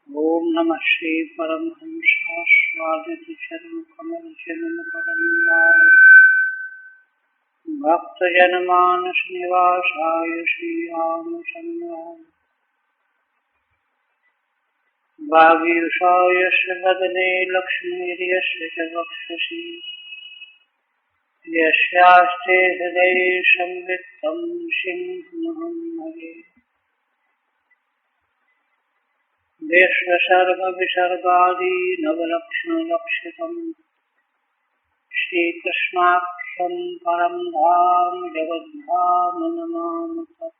ओम नमः श्री परमहंसास्वादित चरण कमल जन्मकरणाय भक्त जनमानस निवासाय श्री रामचंद्राय वागीशाय वदने लक्ष्मीर्यस्य च वक्षसि यस्यास्ते हृदये संवित्तं सिंहमहं भजे। विश्वसर्गविसर्गादि नवलक्षणलक्षितं श्रीकृष्णाख्यं परं धाम जगद्धाम नमामि तत्।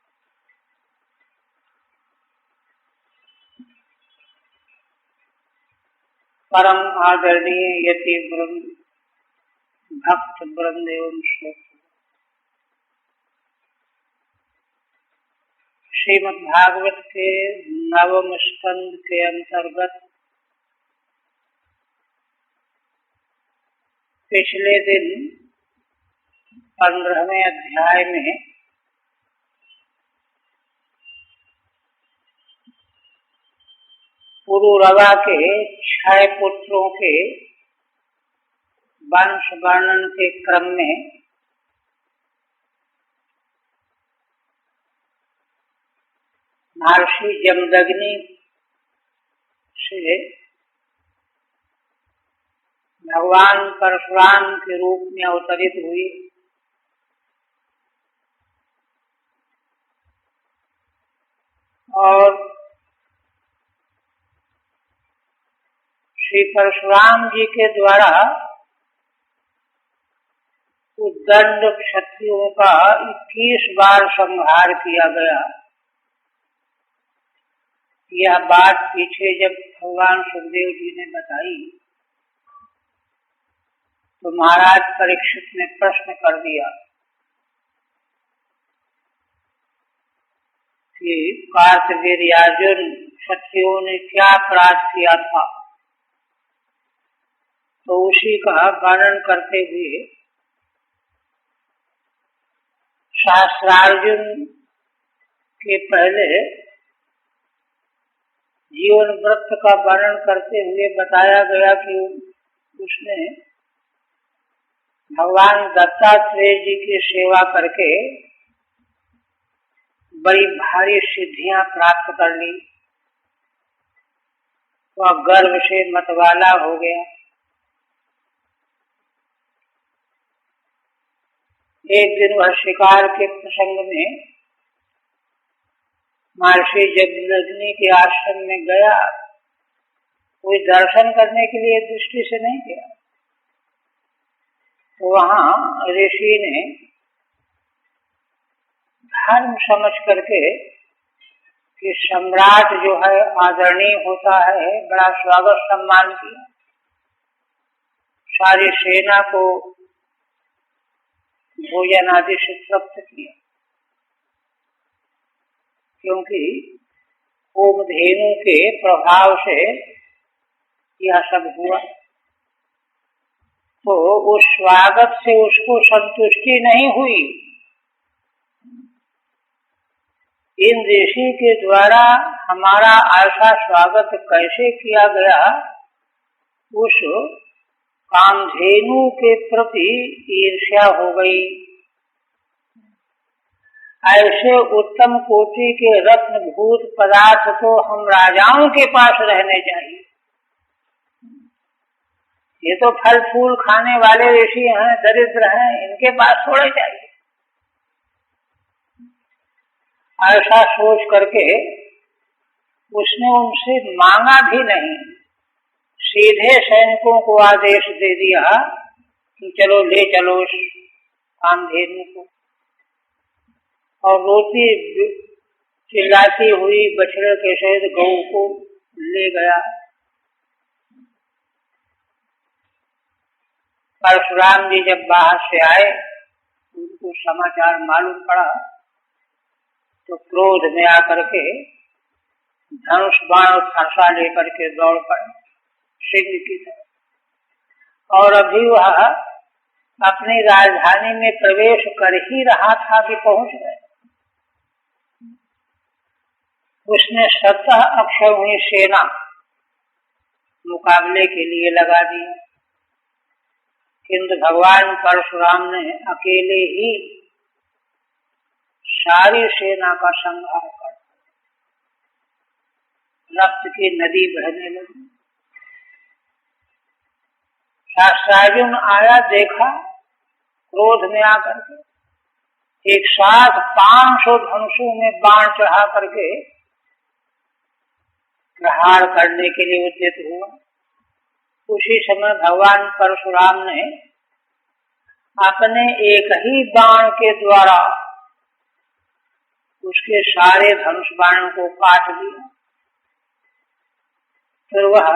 परम आदरणीय यति वृंद, भक्त वृंद एवं श्रोता, श्रीमद्भागवत के नवम स्कंद के अंतर्गत पिछले दिन 15वें अध्याय में पुरुरवा के 6 पुत्रों के वंश वर्णन के क्रम में महर्षि जमदग्नि से भगवान परशुराम के रूप में अवतरित हुई और श्री परशुराम जी के द्वारा उद्दंड क्षत्रियों का 21 बार संहार किया गया। यह बात पीछे जब भगवान सुखदेव जी ने बताई तो महाराज परीक्षित ने प्रश्न कर दिया कि कार्तवीर्यार्जुन क्षत्रियों ने क्या अपराध किया था। तो उसी का वर्णन करते हुए सहस्रार्जुन के पहले जीवन व्रत का वर्णन करते हुए बताया गया कि उसने भगवान दत्तात्रेय जी की सेवा करके बड़ी भारी सिद्धियां प्राप्त कर ली। वह गर्व से मतवाला हो गया। एक दिन वह शिकार के प्रसंग में महर्षि जमदग्नि के आश्रम में गया। कोई दर्शन करने के लिए दृष्टि से नहीं गया। तो वहां ऋषि ने धर्म समझ करके कि सम्राट जो है आदरणीय होता है, बड़ा स्वागत सम्मान किया। सारी सेना को भोजन आदि से तृप्त किया, क्योंकि ओमधेनु के प्रभाव से यह सब हुआ। तो उस स्वागत से उसको संतुष्टि नहीं हुई। इन ऋषि के द्वारा हमारा ऐसा स्वागत कैसे किया गया, उस कामधेनु के प्रति ईर्ष्या हो गई। ऐसे उत्तम कोटि के रत्नभूत पदार्थ तो हम राजाओं के पास रहने चाहिए। ये तो फल फूल खाने वाले ऋषि हैं, दरिद्र हैं, इनके पास थोड़े चाहिए। ऐसा सोच करके उसने उनसे मांगा भी नहीं, सीधे सैनिकों को आदेश दे दिया कि चलो ले चलो उस कामधेनु को। और रोती चिल्लाती हुई बछड़े के सहित गौ को ले गया। परशुराम जी जब बाहर से आए, उनको समाचार मालूम पड़ा तो क्रोध में आकर के धनुष बाण और फरसा लेकर के दौड़ पड़े सिंह की तरफ। और अभी वह अपनी राजधानी में प्रवेश कर ही रहा था कि पहुंच गए। उसने 17 अक्षौहिणी सेना मुकाबले के लिए लगा दिया। किंतु भगवान परशुराम ने अकेले ही सारी सेना का संहार कर, रक्त की नदी बहने लगी। शास्त्रार्जुन आया, देखा, क्रोध में आकर के एक साथ 500 धनुषों में बाण चढ़ा करके प्रहार करने के लिए उद्यत हुआ। उसी समय भगवान परशुराम ने अपने एक ही बाण के द्वारा उसके सारे धनुष बाणों को काट दिया। फिर वह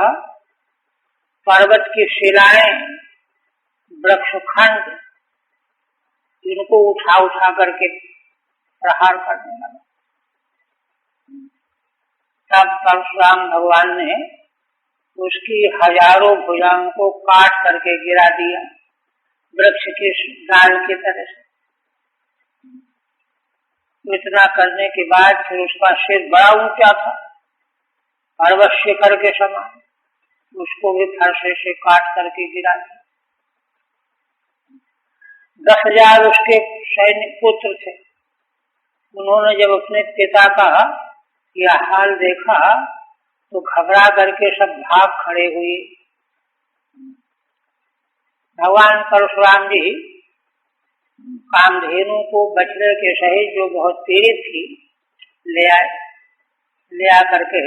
पर्वत की शिलाएं, वृक्षखंड, इनको उठा उठा करके प्रहार करने लगा। तब परशुराम भगवान ने उसकी हजारों भुजाओं को काट करके गिरा दिया, वृक्ष की डाल की तरह से। इतना करने के बाद फिर उसका सिर बड़ा ऊंचा था, पर्वत शिखर के समान, उसको भी फरसे से काट करके गिरा दिया। 10,000 उसके सैनिक पुत्र थे। उन्होंने जब अपने पिता का यह हाल देखा तो घबरा करके सब भाग खड़े हुए। भगवान परशुराम जी कामधेनु को बछड़े के सहित, जो बहुत पीड़ित थी, ले आ करके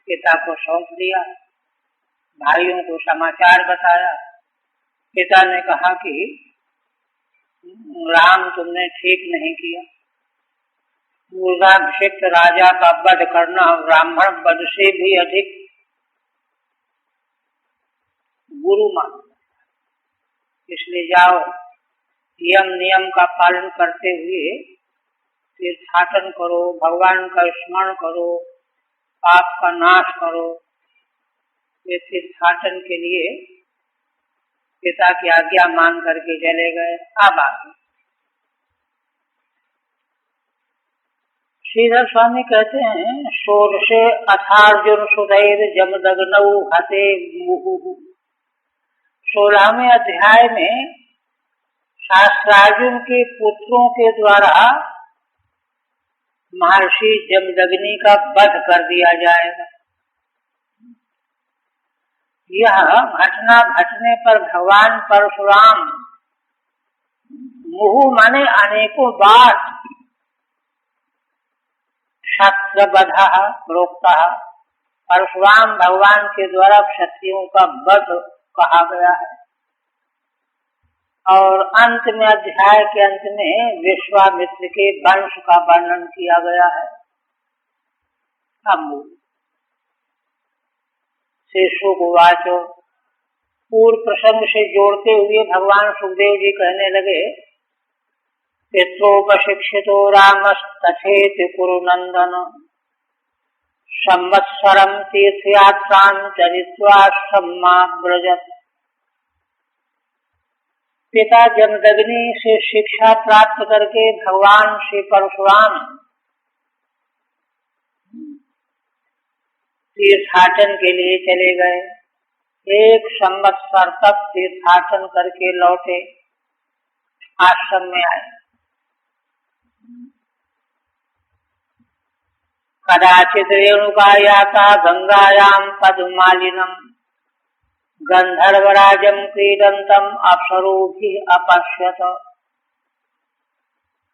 पिता को सौंप दिया। भाइयों को समाचार बताया। पिता ने कहा कि राम, तुमने ठीक नहीं किया। मूर्धाभिषिक्त राजा का वध करना ब्राह्मण वध से भी अधिक गुरु मान, इसलिए जाओ, यम नियम का पालन करते हुए तीर्थाटन करो, भगवान का स्मरण करो, पाप का नाश करो। ये तीर्थाटन के लिए पिता की आज्ञा मान करके चले गए। अब आगे श्रीधर स्वामी कहते हैं, षोडशे अथार्जुन सुधैर जमदग्नौ हते मुहुः। 16वें अध्याय में शास्त्रार्जुन के पुत्रों के द्वारा महर्षि जमदग्नि का वध कर दिया जाएगा। यह घटना घटने पर भगवान परशुराम, मुहु माने अनेकों बार, क्षत्रवधः प्रोक्तः, परशुराम भगवान के द्वारा क्षत्रियों का वध कहा गया है। और अंत में, अध्याय के अंत में विश्वामित्र के वंश का वर्णन किया गया है। शेषोवाचो, पूर्व प्रसंग से जोड़ते हुए भगवान सुखदेव जी कहने लगे, पित्रोपशिक्षितो रामस्तथेति कुरुनंदन, संवत्सरं तीर्थयात्रां चरित्वा सम्माव्रजत्। पिता जमदग्नि से शिक्षा प्राप्त करके भगवान श्री परशुराम तीर्थाटन के लिए चले गए। 1 संवत्सर तक तीर्थाटन करके लौटे, आश्रम में आए। कदाचित् रेणुकायाता गंगायां पद्ममालिनम् गंधर्वराजं क्रीडन्तम् अप्सरोभिः अपश्यत।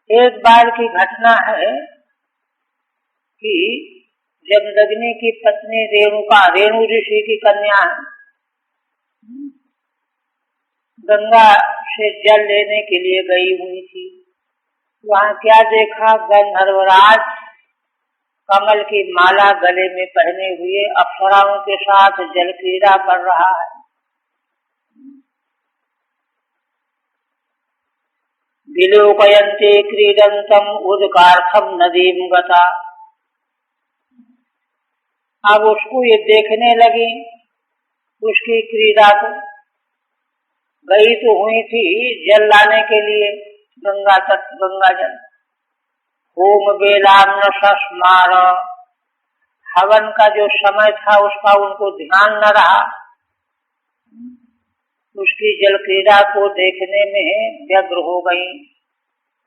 एक बार की घटना है कि जमदग्नि की पत्नी रेणुका, रेणु ऋषि की कन्या है, गंगा से जल लेने के लिए गई हुई थी। वहां क्या देखा, गंधर्वराज कमल की माला गले में पहने हुए अप्सराओं के साथ जल क्रीड़ा कर रहा है। विलोकयन्ते क्रीडन्तम् उदकार्थम नदीम गता। अब उसको ये देखने लगी, उसकी क्रीड़ा को। गई तो हुई थी जल लाने के लिए गंगा तट, गंगा जल। होम बेलाम सस्मार हवन का जो समय था उसका उनको ध्यान न रहा, उसकी जल क्रीड़ा को देखने में व्यग्र हो गई।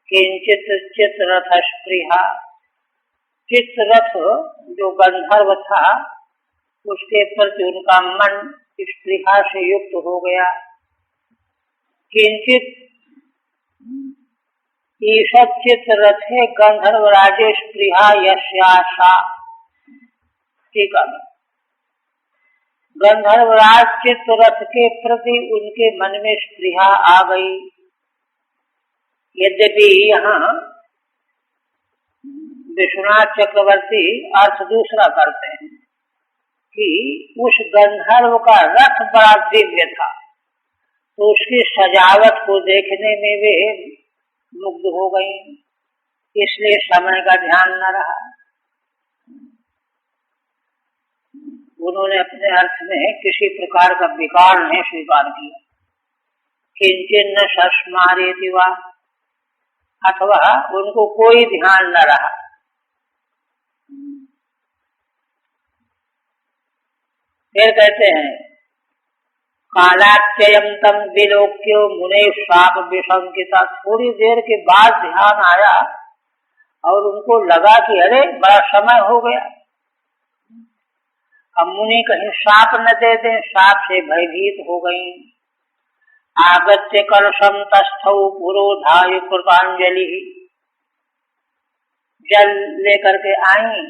किंचित चित्ररथ स्पृहा, चित्ररथ जो गंधर्व था उसके प्रति उनका मन स्पृहा से युक्त हो गया। किंचित ईषत् चित्ररथे गंधर्व राजे स्पृहा यस्यासा, ठीक है, गंधर्वराज चित्ररथ के प्रति उनके मन में स्पृहा आ गई। यद्यपि यहाँ विश्वनाथ चक्रवर्ती अर्थ दूसरा करते हैं कि उस गंधर्व का रथ बड़ा दिव्य था, तो उसकी सजावट को देखने में वे मुग्ध हो गई, इसलिए समय का ध्यान न रहा। उन्होंने अपने अर्थ में किसी प्रकार का विकार नहीं स्वीकार किया। किंचिन्न शस्मारेति वा, अथवा उनको कोई ध्यान न रहा। फिर कहते हैं कालात्ययम तम विलोक्यो मुने शाप विशंकिता, थोड़ी देर के बाद ध्यान आया और उनको लगा कि अरे बड़ा समय हो गया, अब मुनि कहीं शाप न दे दें, शाप से भयभीत हो गई। आगत्य कलशम तस्थौ पुरोधाय कृतांजलि, जल लेकर के आई,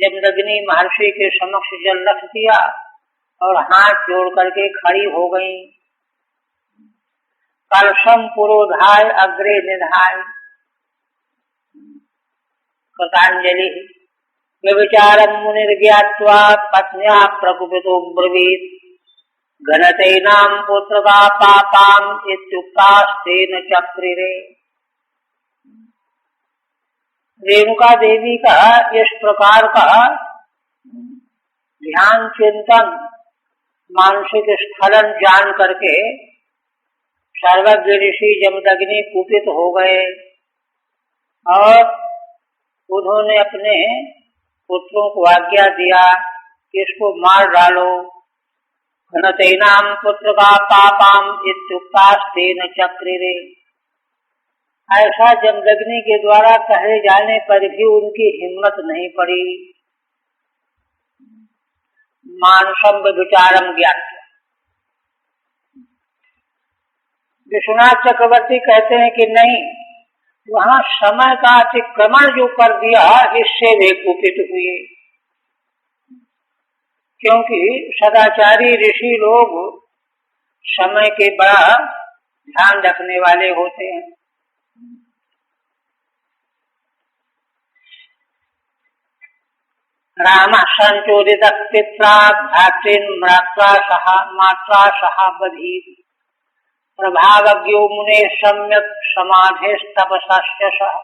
जमदग्नि महर्षि के समक्ष जल रख दिया और हाथ जोड़ करके खड़ी हो गई। कलशम पुरोधाय अग्रे निधाय कृतांजलि, व्यभिचारं मुनिर्ज्ञात्वा पत्न्या प्रकुपितो ब्रवीत्, घनतैनां पुत्रका पापाम् इत्युक्तास्तेन चक्रिरे। रेणुका देवी का इस प्रकार का ध्यान चिंतन मानसिक स्खलन जान करके सर्वज्ञ ऋषि जमदग्नि कुपित हो गए और उन्होंने अपने पुत्रों को आज्ञा दिया कि इसको मार डालो। घनतैनाम पुत्र का पापाम इत्युक्तास्तेन चक्रिरे, ऐसा जमदग्नि के द्वारा कहे जाने पर भी उनकी हिम्मत नहीं पड़ी। मानसम विचारम ज्ञात, विश्वनाथ चक्रवर्ती कहते हैं कि नहीं, वहां समय का अतिक्रमण जो कर दिया इससे वे कुपित हुए, क्योंकि सदाचारी ऋषि लोग समय के बड़ा ध्यान रखने वाले होते हैं। राम संचोदित पित्रा भ्रातृन् मात्रा सहा बधीत, प्रभावज्ञो मुने सम्यक समाधिस्तपसाश्च सह।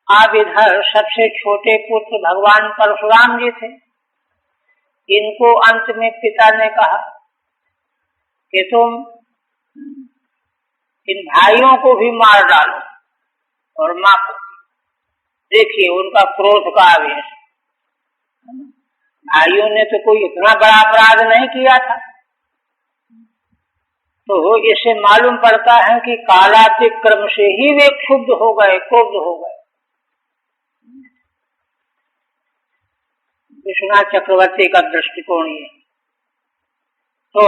अब इधर सबसे छोटे पुत्र भगवान परशुराम जी थे, इनको अंत में पिता ने कहा कि तुम इन भाइयों को भी मार डालो और माँ को। देखिए उनका क्रोध का आवेश, भाइयों ने तो कोई इतना बड़ा अपराध नहीं किया था। तो इससे मालूम पड़ता है कि कालातिक्रम से ही वे क्षुब्ध हो गए, क्रोध हो गए। विश्वनाथ चक्रवर्ती का दृष्टिकोण ये। तो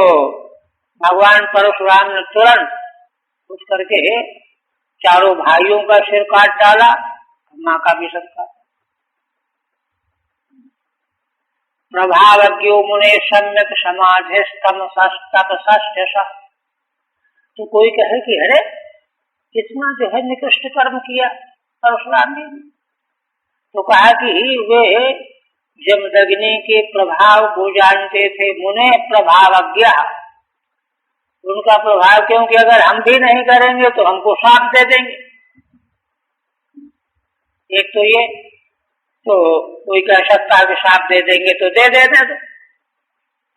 भगवान परशुराम ने तुरंत उठ करके चारों भाइयों का सिर काट डाला, माँ का भी सिर काटा। प्रभावज्ञो मुने सम्यक समाधिस्तपसाश्च सह। तो कोई कहे कि अरे कितना जो है निकृष्ट कर्म किया परशुराम जी ने, तो कहा कि वे जमदग्नि के प्रभाव को जानते थे। मुने प्रभावज्ञ, उनका प्रभाव, क्योंकि अगर हम भी नहीं करेंगे तो हमको शाप दे देंगे। एक तो ये, तो कोई कह सकता है कि शाप दे देंगे तो दे देने दो,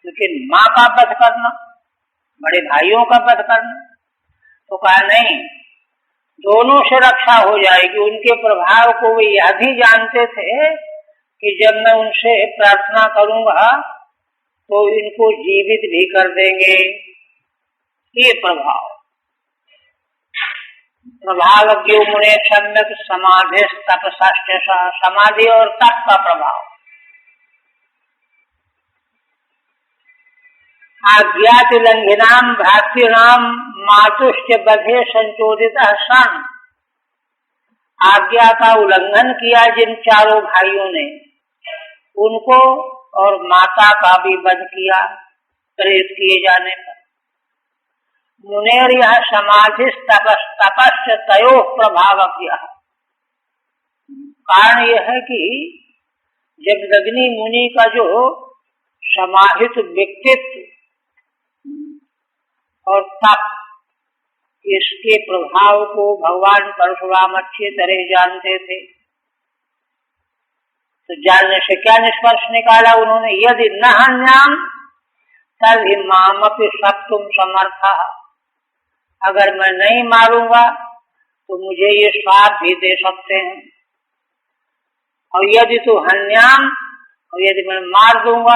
लेकिन माँ का वध करना, बड़े भाइयों का वध करना, तो कहा नहीं, दोनों से रक्षा हो जाएगी। उनके प्रभाव को वे यह भी जानते थे कि जब मैं उनसे प्रार्थना करूंगा तो इनको जीवित भी कर देंगे। ये प्रभाव मुने सम्यक समाधि तपसाश्च, समाधि और तप का प्रभाव। आज्ञाति लंघिनाम भ्रातॄणाम मातुश्च बधे संचोदित सन। आज्ञा का उल्लंघन किया जिन चारों भाइयों ने, उनको और माता का भी वध किया प्रेत किए जाने पर। मुनेर यह समाधि तपश्च तयो प्रभाव किया। कारण यह है कि जब अग्नि मुनि का जो समाहित व्यक्तित्व और तप, इसके प्रभाव को भगवान परशुराम अच्छी तरह जानते थे। तो जानने से क्या निष्कर्ष निकाला उन्होंने? यदि न हन्याम तभी मामपि शक्तुम समर्था। अगर मैं नहीं मारूंगा तो मुझे ये श्राप भी दे सकते हैं। और यदि तो हन्याम, और यदि मैं मार दूंगा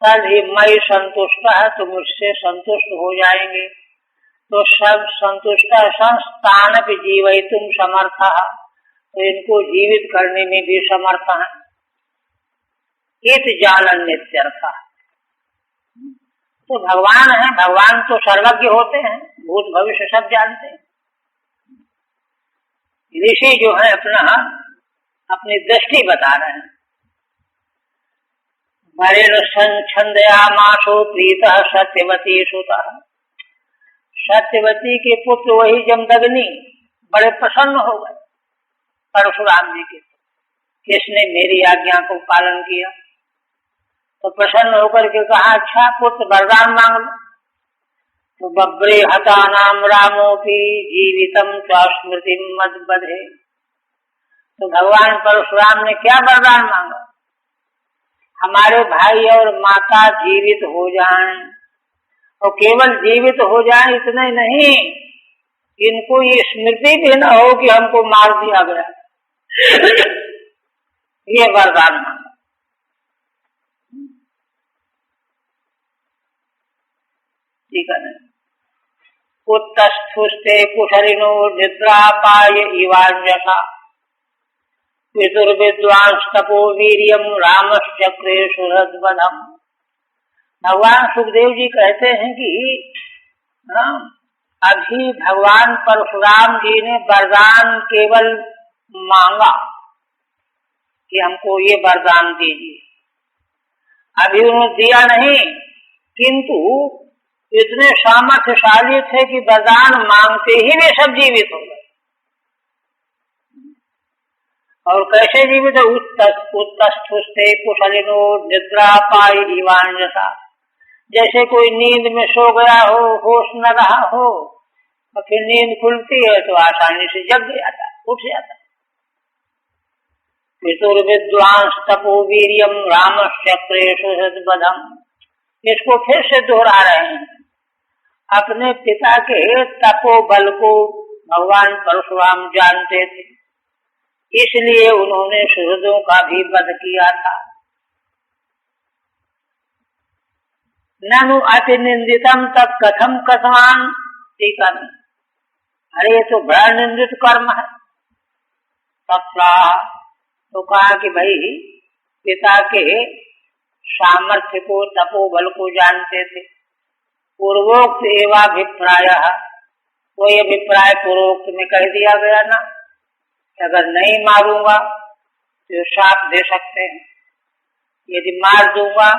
तभी मैं संतुष्ट है, तो मुझसे संतुष्ट हो जाएंगे। तो सब संतुष्ट संस्थान भी जीवितुम समर्था, तो इनको जीवित करने में भी समर्थ है। इत जानन नित्यर्थ। तो भगवान है, भगवान तो सर्वज्ञ होते हैं, भूत भविष्य सब जानते हैं। ऋषि जो है अपनी दृष्टि बता रहे हैं। छंदयामासो प्रीतः सत्यवती सुतः। सत्यवती के पुत्र वही जमदग्नि बड़े प्रसन्न हो गए परशुराम जी के, किसने मेरी आज्ञा को पालन किया। तो प्रसन्न होकर के कहा, अच्छा पुत्र वरदान मांग लो। तो बब्रे हता नाम रामोपी जीवितम च स्मृतिम मद बधे। तो भगवान परशुराम ने क्या वरदान मांगा? हमारे भाई और माता जीवित हो जाएं, और केवल जीवित हो जाएं इतना ही नहीं, इनको ये स्मृति भी न हो कि हमको मार दिया गया। ये वरदान मांगा। ठीक है ना? उत्तस्थुस्ते कुशलिनो निद्रापाय इवांजसा पितुर्विद्वांस तपो वीर्यम रामश्चक्रे सुहृद्वधम। भगवान सुखदेव जी कहते हैं कि अभी भगवान परशुराम जी ने वरदान केवल मांगा कि हमको ये वरदान दीजिए। अभी उन्होंने दिया नहीं, किंतु इतने सामर्थ्यशाली थे कि वरदान मांगते ही वे सब जीवित हो गए। और कैसे जीवित है? उत्तस्थुस्ते कुशलिनो निद्रापाय इवांजसा। जैसे कोई नींद में सो गया हो, होश न रहा हो, और फिर नींद खुलती है तो आसानी से जग जाता है, उठ जाता है। पितुर्विद्वांस तपो वीर्यम रामश्चक्रे सुहृद्वधम। इसको फिर से दोहरा रहे हैं। अपने पिता के तपोबल को भगवान परशुराम जानते थे, इसलिए उन्होंने सुहृदों का भी वध किया था। ननु अति निंदितम तत् कथम कथवान। ठीक है, अरे ये तो बड़ा निंदित कर्म है। तत्रा, तो कहा कि भाई पिता के सामर्थ्य को, तपोबल को जानते थे। पूर्वोक्त एवाभिप्राय, कोई अभिप्राय पूर्वोक्त में कह दिया गया ना, अगर नहीं मारूंगा तो श्राप दे सकते हैं, यदि मार दूंगा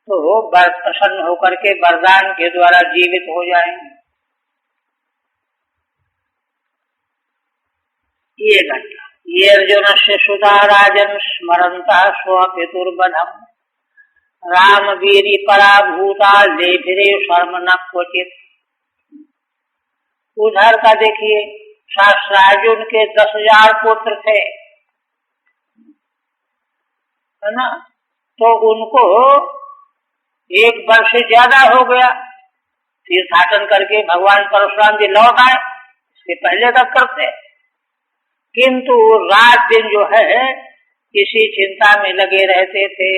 तो प्रसन्न होकर के वरदान के द्वारा जीवित हो जाएंगे। ये घटना, ये अर्जुन से सुधा राजन स्मरंता स्वपितुर्वधम राम वीरी पराभूता लेभिरे शर्म न क्वचित। उधर का देखिए, शास्त्रार्जुन के 10,000 पुत्र थे, है ना? तो उनको 1 वर्ष से ज्यादा हो गया तीर्थाटन करके भगवान परशुराम जी लौट आए। ये पहले तक करते, किंतु रात दिन जो है इसी चिंता में लगे रहते थे।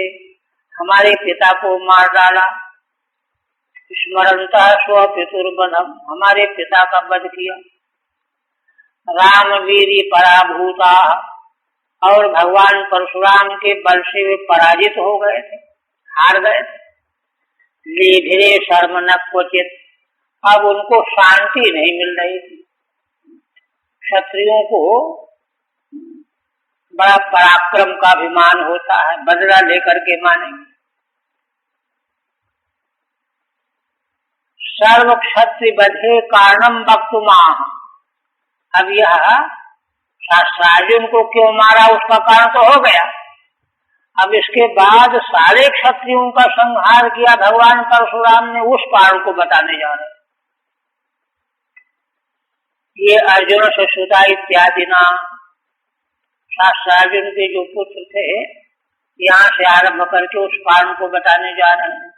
हमारे पिता को मार डाला, स्मरणतः स्व पितुर्वधम, हमारे पिता का वध किया। राम वीरी पराभूता, और भगवान परशुराम के बल से वे पराजित हो गए थे, हार गए थे। लीभिरे शर्म न क्वचित, अब उनको शांति नहीं मिल रही थी। क्षत्रियों को बड़ा पराक्रम का अभिमान होता है, बदला लेकर के मानेंगे। सर्व क्षत्रि बधे कारणम वक्तुमाह, अब यह शास्त्रार्जुन को क्यों मारा उसका कारण तो हो गया। अब इसके बाद सारे क्षत्रियों का संहार किया भगवान परशुराम ने, उस कारण को बताने जा रहे। ये अर्जुन सुश्रुता इत्यादि ना शास्त्रार्जुन के जो पुत्र थे, यहाँ से आरंभ करके उस कारण को बताने जा रहे हैं।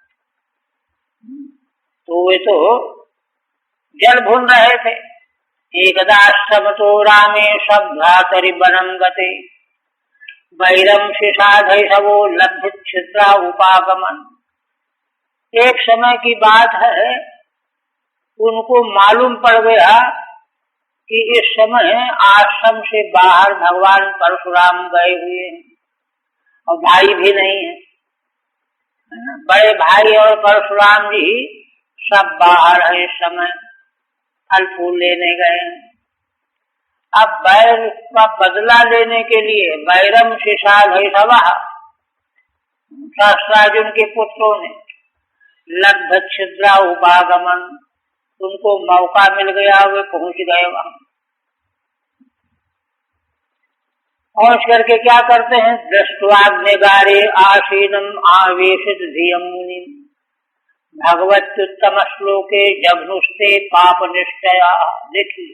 तो वे तो जल भून रहे थे। एकदा समतो रामे शब्दातरि वनम गते, वैरम शिशाधैषवो लब्ध छिद्रा उपागमन। एक समय की बात है, उनको मालूम पड़ गया कि इस समय आश्रम से बाहर भगवान परशुराम गए हुए हैं और भाई भी नहीं है। बड़े भाई और परशुराम जी सब बाहर है, इस समय फल फूल लेने गए हैं। अब बैर का बदला लेने के लिए वैरम शिशाधैषव, शास्त्रार्जुन के पुत्रों ने लब्ध छिद्रा उपागमन, उनको मौका मिल गया, वे पहुंच गए वहां। पहुंच करके क्या करते हैं, दृष्ट्वाग्निगारे आसीनम आवेशित धियम मुनि, भगवत्युत्तम श्लोके जघनुस्ते पाप निश्चया। देखिए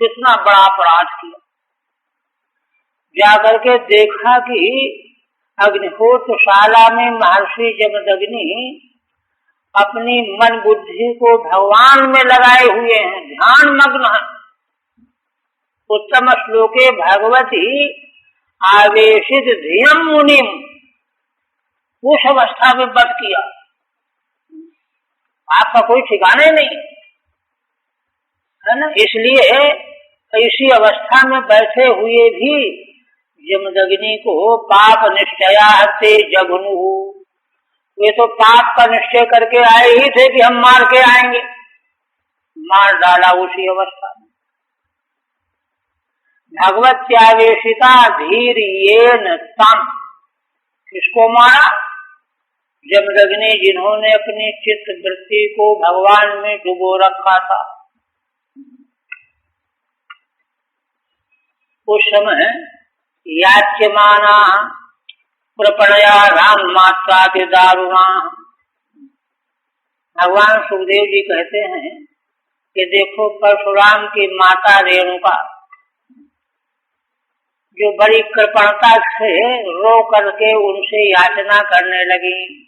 कितना बड़ा अपराध किया। जाकर के देखा कि अग्निहोत्रशाला में महर्षि जमदग्नि अपनी मन बुद्धि को भगवान में लगाए हुए हैं, ध्यान मग्न है। उत्तम श्लोके भगवती आवेशित धियम मुनिम, उस अवस्था में वध किया। आपका कोई ठिकाने नहीं है ना। इसलिए इसी अवस्था में बैठे हुए भी जमदग्नि को पाप निश्चयाते जघनु, वे तो पाप का निश्चय करके आए ही थे कि हम मार के आएंगे, मार डाला उसी अवस्था में। भगवत्यावेशिता धीर्येन तम, किसको मारा, जमदग्नि जिन्होंने अपनी चित्त वृत्ति को भगवान में डुबो रखा था। उस समय याच्यमाना प्रपणया राम मात्रा के दारुणा, भगवान सुखदेव जी कहते हैं कि देखो परशुराम की माता रेणुका जो बड़ी कृपणता से रो करके उनसे याचना करने लगी,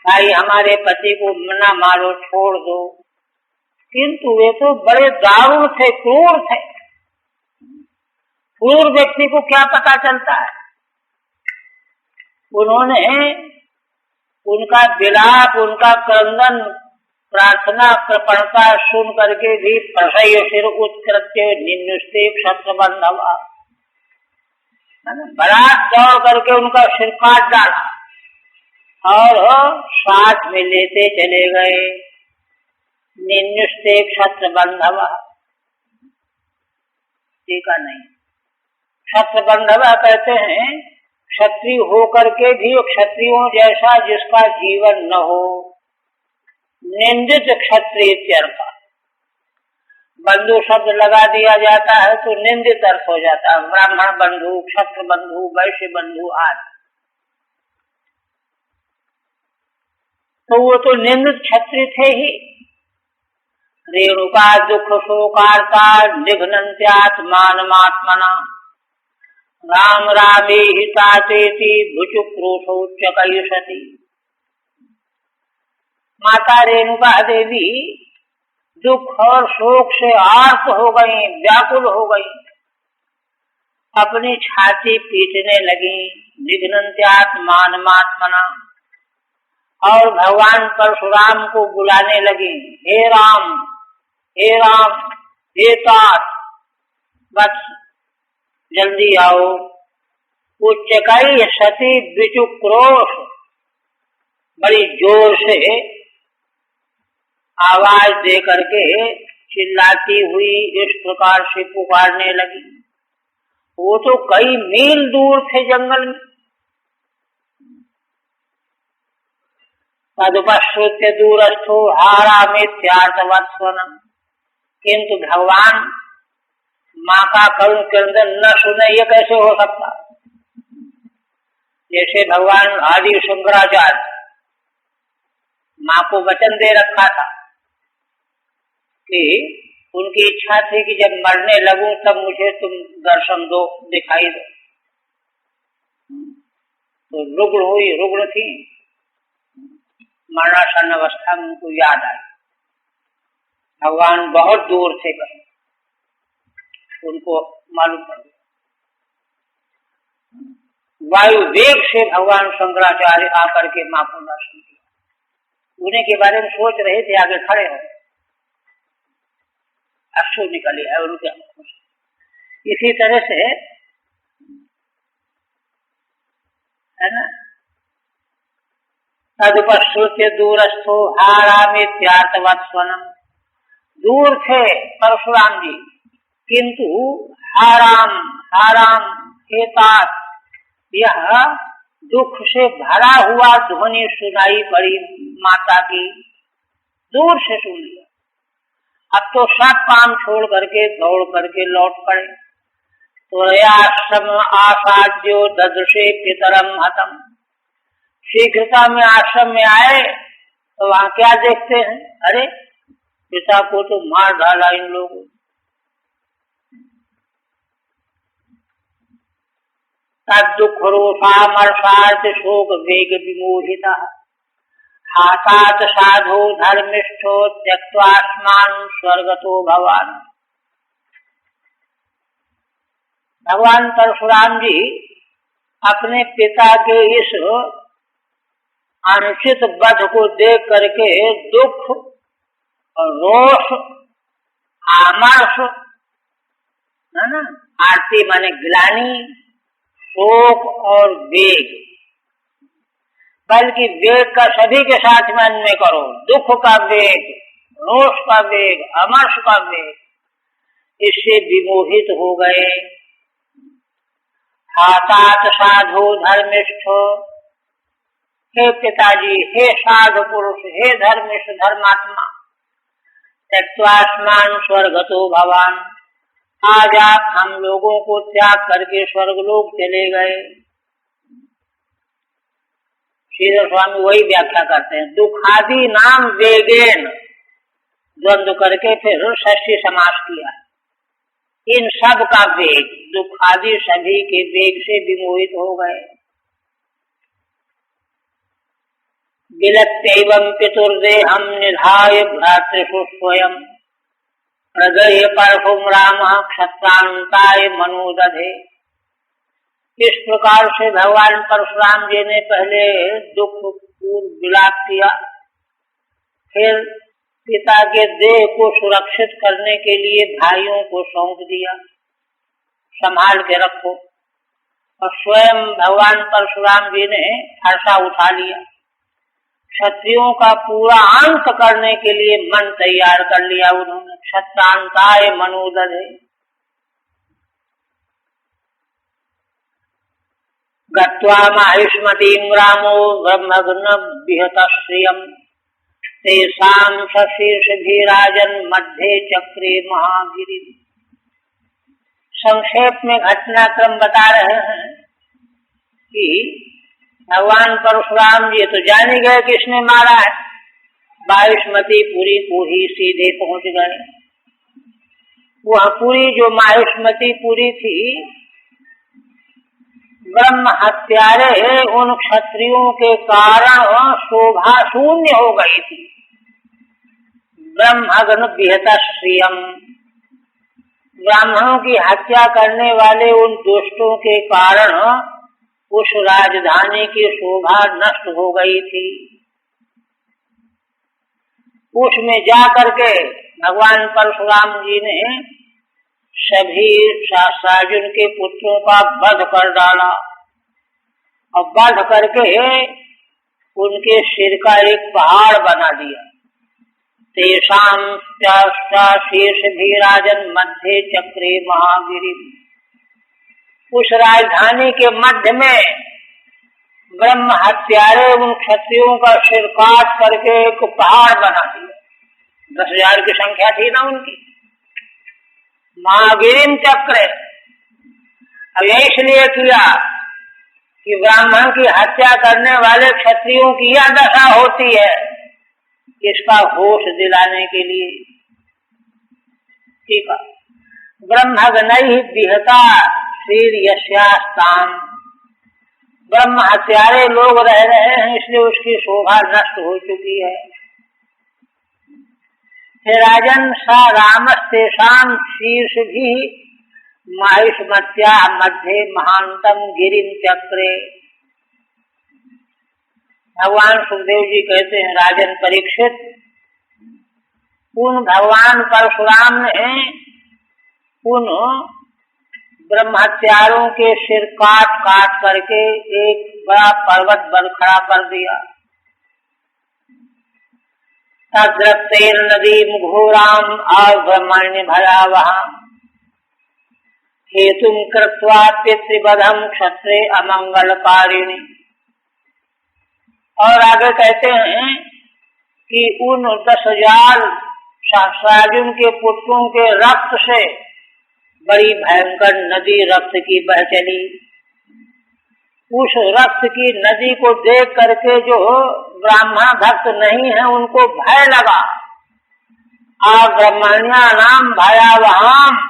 भाई हमारे पति को न मारो, छोड़ दो। किंतु वे तो बड़े दारुण थे, क्रूर थे। क्रूर व्यक्ति को क्या पता चलता है। उन्होंने उनका विलाप, उनका क्रंदन, प्रार्थना, कृपणता सुन करके भी प्रसय सिर उत्कृत्य निम्नस्ते क्षत्रबंधवा, बरात दौड़ करके उनका सिर काट डाला और साथ में लेते चले गए। निन्युस्ते क्षत्रबंधवा, टीका नहीं, क्षत्रबंधवा कहते हैं क्षत्रिय होकर के भी क्षत्रियों जैसा जिसका जीवन न हो, निंदित क्षत्रिय अर्थ। बंधु शब्द लगा दिया जाता है तो निंदित अर्थ हो जाता है, ब्राह्मण बंधु, क्षत्र बंधु, वैश्य बंधु आदि। तो वो तो निंदित क्षत्रिय थे ही। रेणुका दुख शोकार्ता निघ्नन्त्यात्मानमात्मना, राम रामे हितातेति भुचुक्रोशोच्चकयुषति। माता रेणुका देवी दुख और शोक से आर्त हो गई, व्याकुल हो गई, अपनी छाती पीटने लगी। निघ्नन्त्यात् मानमात्मना, और भगवान परशुराम को बुलाने लगी, हे राम, हे राम, हे तात, बस जल्दी आओ। उच्चकई सती विचुक्रोश, बड़ी जोर से आवाज दे करके चिल्लाती हुई इस प्रकार से पुकारने लगी। वो तो कई मील दूर थे जंगल में। तदुपश्रुत्य दूरस्थो हारामित्यार्थवत्स्वनम्, किंतु भगवान माँ का करुण क्रंदन न सुने, ये कैसे हो सकता। जैसे भगवान आदि शंकराचार्य माँ को वचन दे रखा था कि उनकी इच्छा थी कि जब मरने लगूं तब मुझे तुम दर्शन दो, दिखाई दो। तो रुग्ण थी, मरणासन अवस्था में उनको याद आई। भगवान बहुत दूर थे, कहीं उनको मालूम पड़ गया। वायु वेग से भगवान शंकराचार्य आकर के माँ को दर्शन किया। उन्हीं के बारे में सोच रहे थे, आगे खड़े हो, अश्रु निकले है उनके। इसी तरह से है ना, तदुपश्रुत्य दूरस्थो हारामित्यार्थवत्स्वनम्, दूर थे परशुराम जी, किंतु हाराम हाराम हे तात, यह दुख से भरा हुआ ध्वनि सुनाई पड़ी माता की, दूर से सुन लिया। अब तो सब काम छोड़ करके दौड़ करके लौट पड़े। त्वयाश्रम आसाद्यो ददृशे पितरम हतम, शीघ्रता में आश्रम में आए तो वहां क्या देखते हैं, अरे पिता को तो मार डाला इन लोगों। तद दुख रोषामर्षार्थ शोक वेग विमोहिता, हातात साधो धर्मिष्ठो त्यक्त्वास्मान स्वर्गतो भवान। भगवान परशुराम जी अपने पिता के इस अनुचित वध को देख करके दुख और रोष, आमर्ष, है ना, आरती माने ग्लानि, शोक और वेग, बल्कि वेग का सभी के साथ में अन्वय करो। दुख का वेग, रोष का वेग, अमर्ष का वेग, इससे विमोहित हो गए। हातात साधु धर्मिष्ठो, हे पिताजी, हे साधु पुरुष, हे धर्मिष्ठ धर्मात्मा, त्यक्त्वास्मान स्वर्गतो भवान, आज आप हम लोगों को त्याग करके स्वर्गलोक चले गए। श्रीधर स्वामी वही व्याख्या करते हैं, दुखादि नाम वेगेन, द्वंद्व करके फिर षष्ठी समास किया। इन सब का वेग, दुखादि सभी के वेग से विमोहित हो गए। विलप्यैवं पितुर्देहं निधाय भ्रातृषु स्वयं, हृदय परहुम रामः क्षत्रान्ताय मनोदधे। इस प्रकार से भगवान परशुराम जी ने पहले दुख पूर्व विलाप किया, फिर पिता के देह को सुरक्षित करने के लिए भाइयों को सौंप दिया, संभाल के रखो, और स्वयं भगवान परशुराम जी ने फरसा उठा लिया। क्षत्रियों का पूरा अंत करने के लिए मन तैयार कर लिया उन्होंने। क्षत्रांताय मनोदधे, गत्वा माहिष्मतीं रामो ब्रह्मग्न विहत श्रियम्, तेषां सशीर्षभिराजन् मध्ये चक्रे महागिरि। संक्षेप में घटनाक्रम बता रहे हैं कि भगवान परशुराम जी तो जान ही गए किसने मारा है, माहिष्मतीपुरी को ही सीधे पहुंच गए। वह पुरी जो माहिष्मतीपुरी थी, ब्रह्म हत्यारे उन क्षत्रियों के कारण शोभा शून्य हो गई थी। ब्रह्मग्न विहत श्रियम, ब्राह्मणों की हत्या करने वाले उन दुष्टों के कारण उस राजधानी की शोभा नष्ट हो गई थी। उसमें जाकर के भगवान परशुराम जी ने सभी शास्त्रार्जुन के पुत्रों का वध कर डाला और वध करके उनके सिर का एक पहाड़ बना दिया। तेषां शीर्षभिराजन् मध्ये चक्रे महागिरि, उस राजधानी के मध्य में ब्रह्म हत्यारे उन क्षत्रियों का सिर काट करके एक पहाड़ बना दिया। 10,000 की संख्या थी ना उनकी। महागिरिम चक्रे, अब यह इसलिए किया कि ब्राह्मण की हत्या करने वाले क्षत्रियों की यह दशा होती है, इसका होश दिलाने के लिए। ठीक है। ब्रह्मग्नैः विहता श्रीर्यस्यास्ताम्, ब्रह्म हत्यारे लोग रह रहे हैं इसलिए उसकी शोभा नष्ट हो चुकी है। हे राजन, सा रामस्तेषां शीर्षभिः माहिष्मत्या मध्ये महांतम गिरिम चक्रे। भगवान सुखदेव जी कहते हैं, राजन परीक्षित, उन भगवान परशुराम ने उन ब्रह्महत्यारों के सिर काट काट करके एक बड़ा पर्वत बन खड़ा कर दिया। तद्रप्तेन नदीम घोराम अब्रह्मण्य भयावहां हेतुम कृत्वा पितृवधम क्षत्रे अमंगलकारिणी। और आगे कहते हैं कि उन 10,000 शास्त्रार्जुन के पुत्रों के रक्त से बड़ी भयंकर नदी रक्त की बह चली। उस रक्त की नदी को देख करके जो ब्राह्मण भक्त नहीं है उनको भय लगा। ब्राह्मण्या नाम भयावहाम,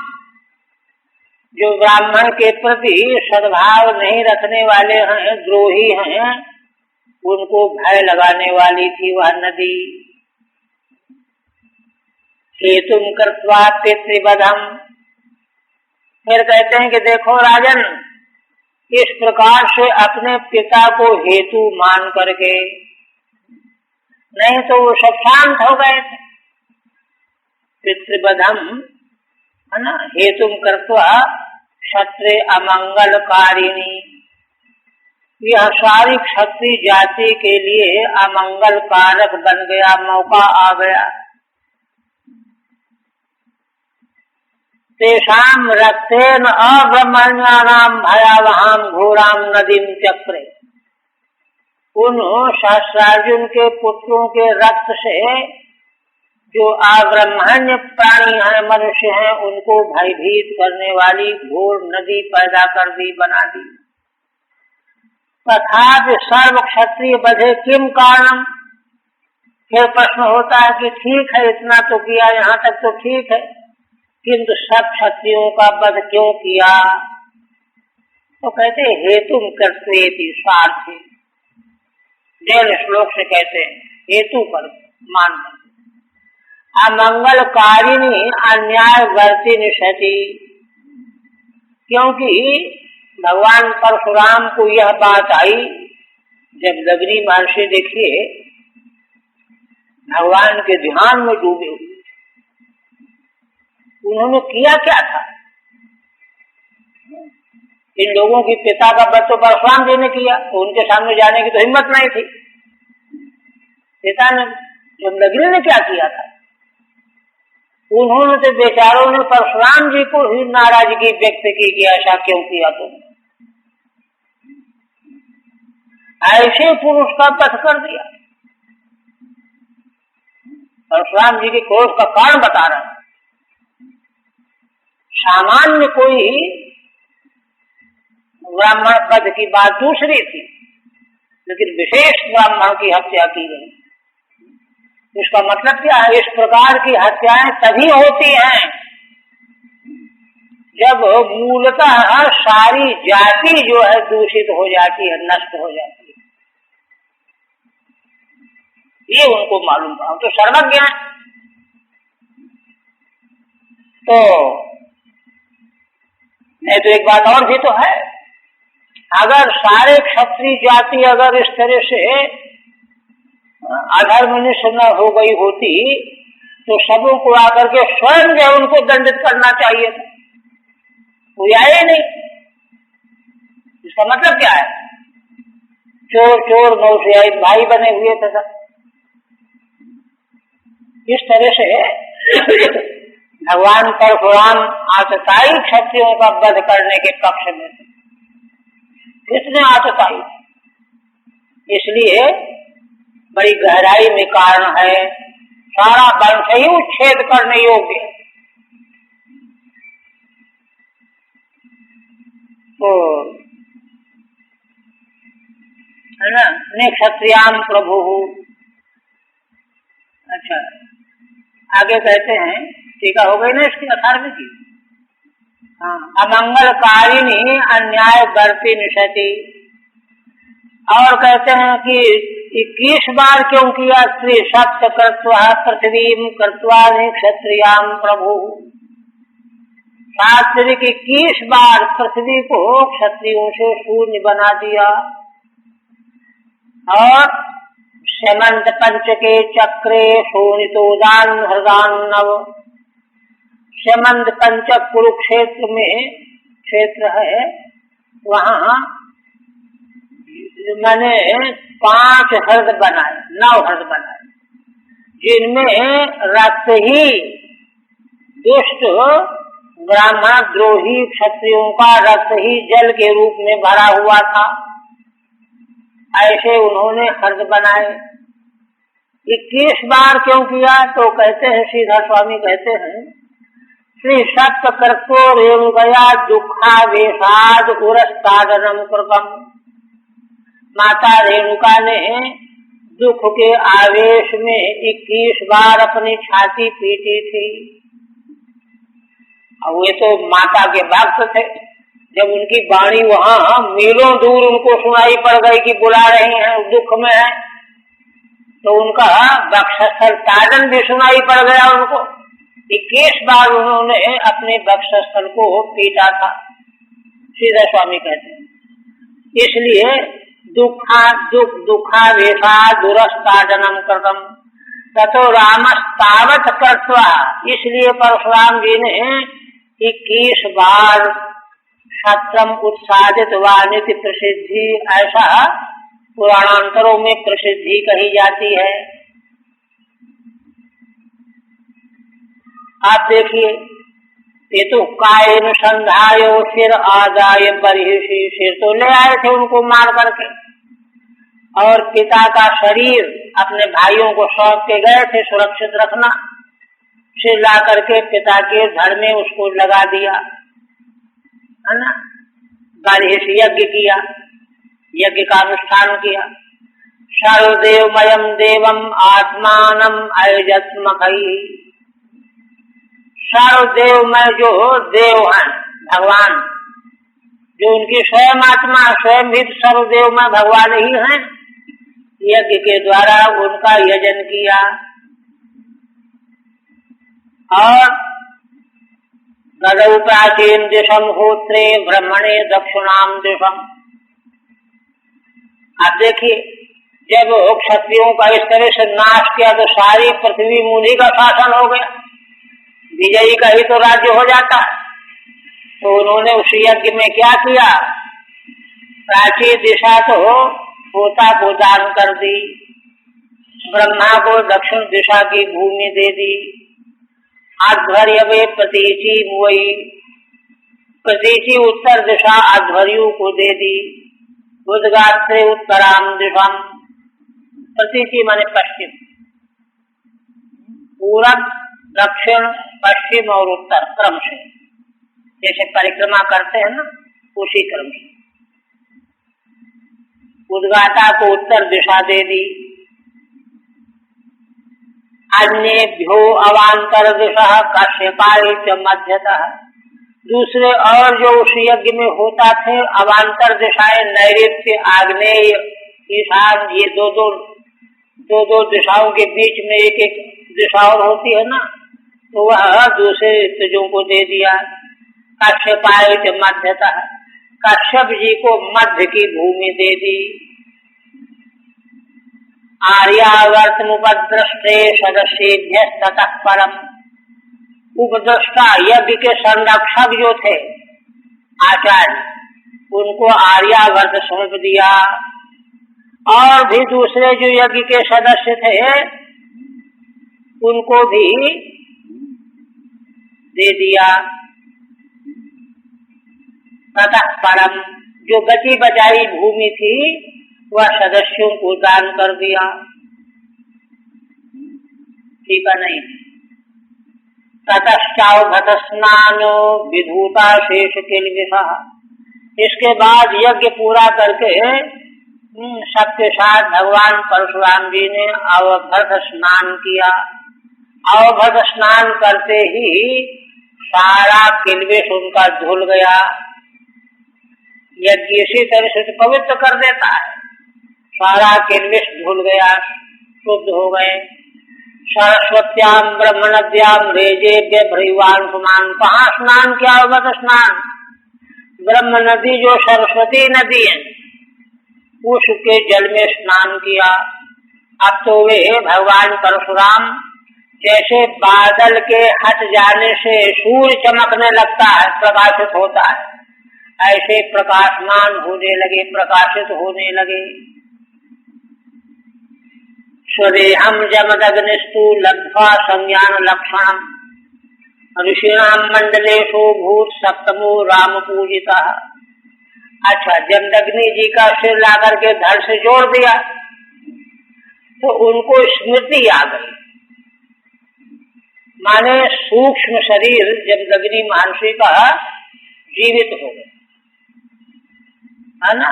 जो ब्राह्मण के प्रति सद्भाव नहीं रखने वाले हैं, द्रोही हैं, उनको भय लगाने वाली थी वह नदी। हेतुम कृत्वा पितृवधम, फिर कहते हैं कि देखो राजन, इस प्रकार से अपने पिता को हेतु मान करके, नहीं तो वो सब शांत हो गए थे। पितृवधम है ना, हेतुम कृत्वा क्षत्रे अमंगलकारिणी, यह सारी क्षत्रिय जाति के लिए अमंगल कारक बन गया, मौका आ गया। तेषाम रक्तेन अब्रह्मण्यानाम भयावहां घोराम नदीम चक्रे, उन सहस्रार्जुन के पुत्रों के रक्त से जो अब्रह्मण्य प्राणी हैं, मनुष्य हैं, उनको भयभीत करने वाली घोर नदी पैदा कर दी, बना दी। तथापि सर्व क्षत्रिय बधे किम कारणम, फिर प्रश्न होता है कि ठीक है इतना तो किया, यहाँ तक तो ठीक है, किंतु सब क्षत्रियों का वध क्यों किया? तो कहते हेतुम कर्तव्येति स्वार्थी, जैन श्लोक से कहते हैं हेतु कर मान कर, अमंगलकारिणी अन्याय वर्तिनी सती, क्योंकि भगवान परशुराम को यह बात आई जब लगनी महर्षि देखिए भगवान के ध्यान में डूबे हुए, उन्होंने किया क्या था? इन लोगों की पिता का वध तो परशुराम जी ने किया, तो उनके सामने जाने की तो हिम्मत नहीं थी। पिता ने जब लगनी ने क्या किया था? उन्होंने तो बेचारों ने परशुराम जी को ही नाराजगी व्यक्त की कि ऐसा क्यों किया तुमने, ऐसे पुरुष का वध कर दिया। परशुराम जी के क्रोध का कारण बता रहे हैं। सामान्य कोई ब्राह्मण वध की बात दूसरी थी, लेकिन विशेष ब्राह्मण की हत्या की गई। इसका मतलब क्या है? इस प्रकार की हत्याएं तभी होती हैं जब मूलतः सारी जाति जो है दूषित हो जाती है, नष्ट हो जाती है। ये उनको मालूम था, तो सर्वज्ञ है। तो नहीं तो एक बात और भी तो है, अगर सारे क्षत्रिय जाति अगर इस तरह से अधर्मनिष्ठ न हो गई होती तो सबों को आकर के स्वयं जो उनको दंडित करना चाहिए था, कोई आए नहीं। इसका मतलब क्या है? चोर चोर नौसियाई भाई बने हुए थे सब। इस तरह से भगवान परशुराम आतताई क्षत्रियों का वध करने के पक्ष में थे। किसने आतताई? इसलिए बड़ी गहराई में कारण है, सारा वंश ही उच्छेद करने योग्य है। तो है ना, ने क्षत्रियाम प्रभु। अच्छा, आगे कहते हैं, टीका हो गई ना इसकी 18वीं की। हाँ, अमंगलकारिणी अन्याय बरती निशति। और कहते हैं कि 21 बार क्यों किया? स्त्री सप्त कृत्वा पृथ्वी कृत्वा क्षत्रियाम प्रभु। शास्त्री की 21 बार पृथ्वी को क्षत्रियों से शून्य बना दिया। और शेमंत पंचके चक्रे शोणितोदान हृदान नव। शेमंत पंचक कुरुक्षेत्र में क्षेत्र है, वहाँ मैंने 5 हृद बनाए, 9 हृद बनाए, जिनमें रक्त ही दुष्ट ब्राह्मण द्रोही क्षत्रियों का रक्त ही जल के रूप में भरा हुआ था। ऐसे उन्होंने हृद बनाए। 21 बार क्यों किया? तो कहते हैं, सीधा स्वामी कहते हैं, श्री सत्य कर्तो रेणुकया दुखावेशाद उरस्तादनम कृतम। माता रेणुका ने दुख के आवेश में 21 बार अपनी छाती पीटी थी। अब वे तो माता के भक्त थे, जब उनकी वाणी वहां मीलों दूर उनको सुनाई पड़ गई कि बुला रही हैं, दुख में है, तो उनका वक्षस्थल ताड़न भी सुनाई पड़ गया उनको। 21 बार उन्होंने अपने वक्षस्थल को पीटा था, सीधा स्वामी कहते हैं। इसलिए दुखावेशा दुरस्ताडनम कृतम ततो रामस्तावत कृत्वा। इसलिए परशुराम जी ने 21 बार क्षत्रम उत्सादित वानिति प्रसिद्धि, ऐसा पुराणांतरों में प्रसिद्धि कही जाती है। आप देखिए, ये तो कायन संधायो सिर आदाय बरहिषि, सिर तो ले आए थे उनको मार करके, और पिता का शरीर अपने भाइयों को सौंप के गए थे सुरक्षित रखना। सिर ला करके पिता के धड़ में उसको लगा दिया, है ना। बरहिष यज्ञ किया, यज्ञ का अनुष्ठान किया। सर्वदेवमयम देवम आत्मानम अयजत्मकई। सर्वदेवमय जो देव हैं भगवान, जो उनकी स्वयं आत्मा, स्वयं भी सर्वदेवमय भगवान ही हैं, यज्ञ के द्वारा उनका यजन किया। और गदौ प्राचीन दिशम होत्रे ब्रह्मणे दक्षिणाम दिशम। आप देखिए, जब क्षत्रियों का इस तरह से नाश किया तो सारी पृथ्वी मुनि का शासन हो गया, विजयी का ही तो राज्य हो जाता। तो उन्होंने उस यज्ञ में क्या किया? प्राचीन दिशा तो होता को दान कर दी, ब्रह्मा को दक्षिण दिशा की भूमि दे दी, आध्वर्य प्रतीचि मुई, प्रतीचि उत्तर दिशा आध्वर्यु को दे दी, उद्गात्रे उत्तराम दिशम। प्रतीचि माने पश्चिम, पूरब दक्षिण पश्चिम और उत्तर क्रम से, जैसे परिक्रमा करते हैं ना, उसी क्रम से। उद्गाता को उत्तर दिशा दे दी। अन्येभ्यो अवांतर दिशा कश्यपाय च मध्यतः। दूसरे और जो उस यज्ञ में होता थे अवांतर दिशाएं, नैऋत्य आग्नेय ईशान, ये दो दिशाओं के बीच में एक एक दिशा और होती है ना, तो वह दूसरे ऋतुजों को दे दिया। कश्यपाय च मध्यतः, कश्यप जी को मध्य की भूमि दे दी। आर्यावर्तमुपद्रष्टे सदस्येभ्यः ततः परम, उपद्रष्टा यज्ञ के संरक्षक जो थे आचार्य, उनको आर्यावर्त सौंप दिया। और भी दूसरे जो यज्ञ के सदस्य थे उनको भी दे दिया। ततः परम, जो बची बचाई भूमि थी वह सदस्यों को दान कर दिया। ठीक है नहीं। ततश्चावभत स्नानो विधूता शेष किल्बिषः, इसके बाद यज्ञ पूरा करके सबके साथ भगवान परशुराम जी ने अवभत स्नान किया। अवभत स्नान करते ही सारा किल्बिष उनका धुल गया। यज्ञ इसी तरह से पवित्र कर देता है। सारा किल्बिष धुल गया, शुद्ध हो गए। सरस्वत्याम ब्रह्म नद्याम रेजे भ्रीवान समान, कहाँ स्नान किया? अवभत स्नान ब्रह्म नदी जो सरस्वती नदी है उसके जल में स्नान किया। अब तो वे भगवान परशुराम जैसे बादल के हट जाने से सूर्य चमकने लगता है, प्रकाशित होता है, ऐसे प्रकाशमान होने लगे, प्रकाशित होने लगे। स्वदेहम जमदग्निस्तु लब्ध्वा संज्ञान लक्षणम, ऋषिणाम मंडलेषु भूत सप्तमो राम पूजिता। अच्छा, जमदग्नि जी का सिर लाकर के धड़ से जोड़ दिया तो उनको स्मृति आ गई, माने सूक्ष्म शरीर जमदग्नि महर्षि का जीवित हो गया, है ना।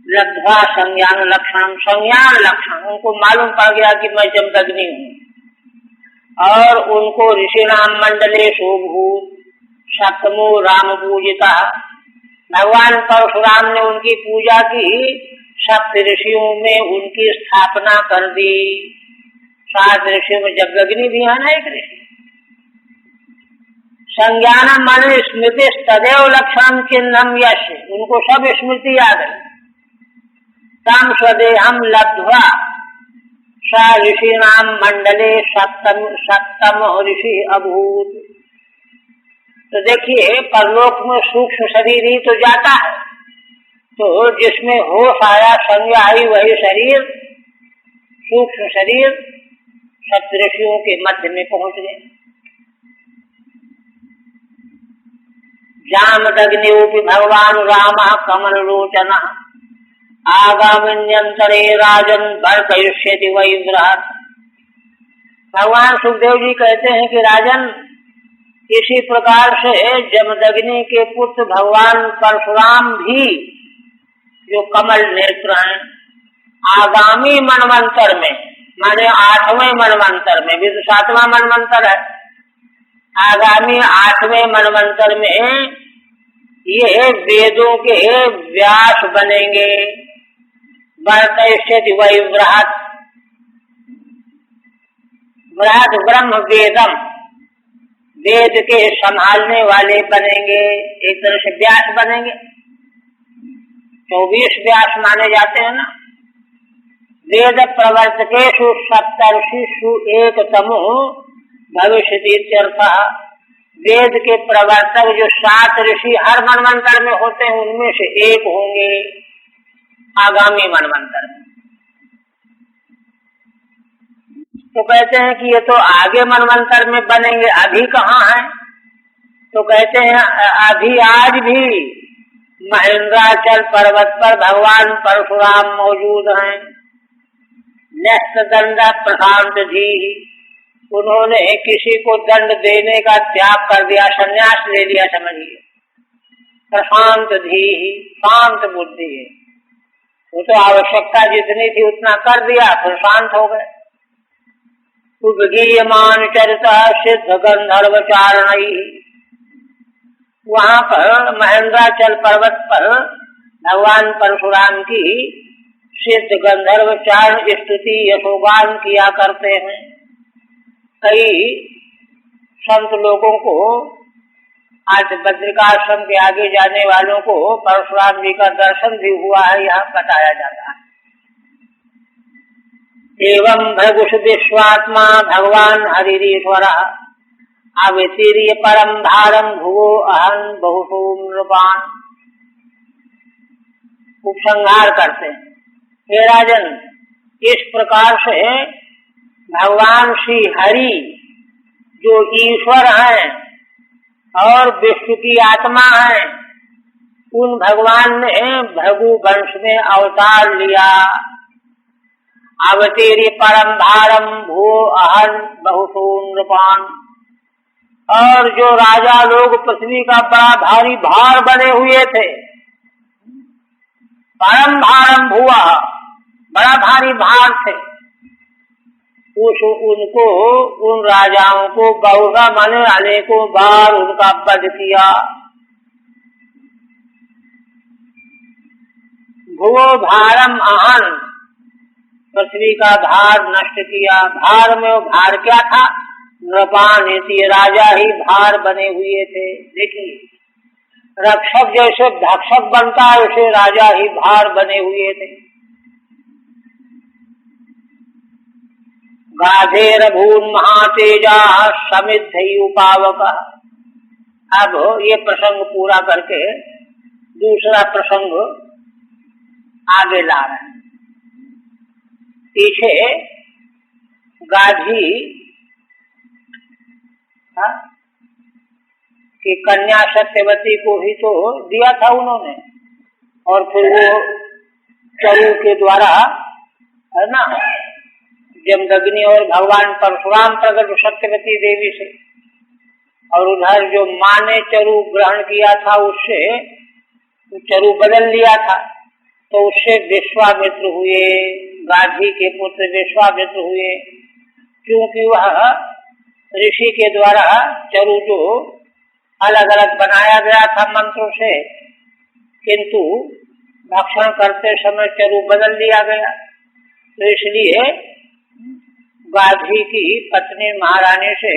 लब्ध्वा संज्ञान लक्षण, संज्ञान लक्षण, उनको मालूम पड़ गया कि मैं जमदग्नि हूँ। और उनको ऋषिणाम मंडलेषु भूत सप्तमो राम पूजिता, भगवान परशुराम ने उनकी पूजा की, सप्त ऋषियों में उनकी स्थापना कर दी। 7 ऋषियों में जमदग्नि भी है ना एक ऋषि। संज्ञान मन स्मृति तदेव लक्षण चिन्हम यश, उनको सब स्मृति आ गई। तम स्वदेहम लब्ध्वा स ऋषिणाम मंडले सप्तम ऋषि अभूत। तो देखिए, परलोक में सूक्ष्म शरीर ही तो जाता है, तो जिसमें होश आया, संज्ञा आई, वही शरीर, सूक्ष्म शरीर सप्त ऋषियों के मध्य में पहुंच गए। जामदग्नियोपि भगवान राम कमल लोचन आगामिन्यंतरे राजन बर्कयिष्यति वै बृहत्। भगवान सुखदेव जी कहते हैं कि राजन, इसी प्रकार से जमदग्नि के पुत्र भगवान परशुराम भी जो कमल नेत्र हैं, आगामी मनवंतर में, माने 8वें मनवंतर में, भी तो 7वां मनवंतर है, आगामी 8वें मनवंतर में ये वेदों के व्यास बनेंगे। बर्कयिष्यति वै बृहत्, बृहत् ब्रह्म वेदम, वेद के संभालने वाले बनेंगे। एक तरह से व्यास बनेंगे, 24 व्यास माने जाते हैं ना। वेद प्रवर्तकेषु सप्तर्षिषु एकतमो भविष्यतीत्यर्थः, वेद के प्रवर्तक जो 7 ऋषि हर मनवंतर में होते हैं उनमें से एक होंगे आगामी मनवंतर में। तो कहते हैं कि ये तो आगे मनवंतर में बनेंगे, अभी कहाँ है? तो कहते हैं अभी आज भी महेंद्राचल पर्वत पर भगवान परशुराम मौजूद हैं। न्यस्त दंड प्रशांत धी, उन्होंने किसी को दंड देने का त्याग कर दिया, संन्यास ले लिया, समझिए। प्रशांत धी, शांत बुद्धि है, वो तो आवश्यकता जितनी थी उतना कर दिया, फिर शांत हो गए। उपगीयमान चरिता सिद्ध गंधर्व चारण, वहां पर महेंद्राचल पर्वत पर भगवान परशुराम की सिद्ध गंधर्व चारण स्तुति यशोगान किया करते हैं। कई संत लोगों को, आज बद्रिकाश्रम के आगे जाने वालों को परशुराम जी का दर्शन भी हुआ है, यहाँ बताया जाता है। एवं भृगुष विश्वात्मा भगवान हरिरीश्वर अवतीर्य परम भारम भुवो अहन बहुशो नृपान। उपसंहार करते हैं, हे राजन, इस प्रकार से भगवान श्री हरि जो ईश्वर हैं और विष्णु की आत्मा है, उन भगवान ने भृगु वंश में अवतार लिया। अवतीर्य परम भारम भू अहन बहुशो नृपान। और जो राजा लोग पृथ्वी का बड़ा भारी भार बने हुए थे, परम भारम भुआ, बड़ा भारी भार थे, उनको, उन राजाओं को बहुधा माने अनेकों बार उनका वध किया। भुवो भारम अहन, पृथ्वी का भार नष्ट किया। भार में वो भार क्या था? नृपान, ये राजा ही भार बने हुए थे। देखिए, रक्षक जैसे भक्षक बनता है, उसे राजा ही भार बने हुए थे। गाधेर भून महातेजा समिद्धयुपावक। अब ये प्रसंग पूरा करके दूसरा प्रसंग आगे ला रहे हैं। पीछे गाधी कि कन्या सत्यवती को ही तो दिया था उन्होंने, और फिर वो चरु के द्वारा, है ना, जमदग्नि और भगवान परशुराम प्रकट सत्यवती देवी से, और उधर जो माँ ने चरु ग्रहण किया था उससे चरु बदल लिया था, तो उससे विश्वामित्र हुए, गाधी के पुत्र विश्वामित्र हुए। क्योंकि वह ऋषि के द्वारा चरु जो अलग अलग बनाया गया था मंत्रों से, किंतु भक्षण करते समय चरु बदल लिया गया, तो इसलिए गाधी की पत्नी महारानी से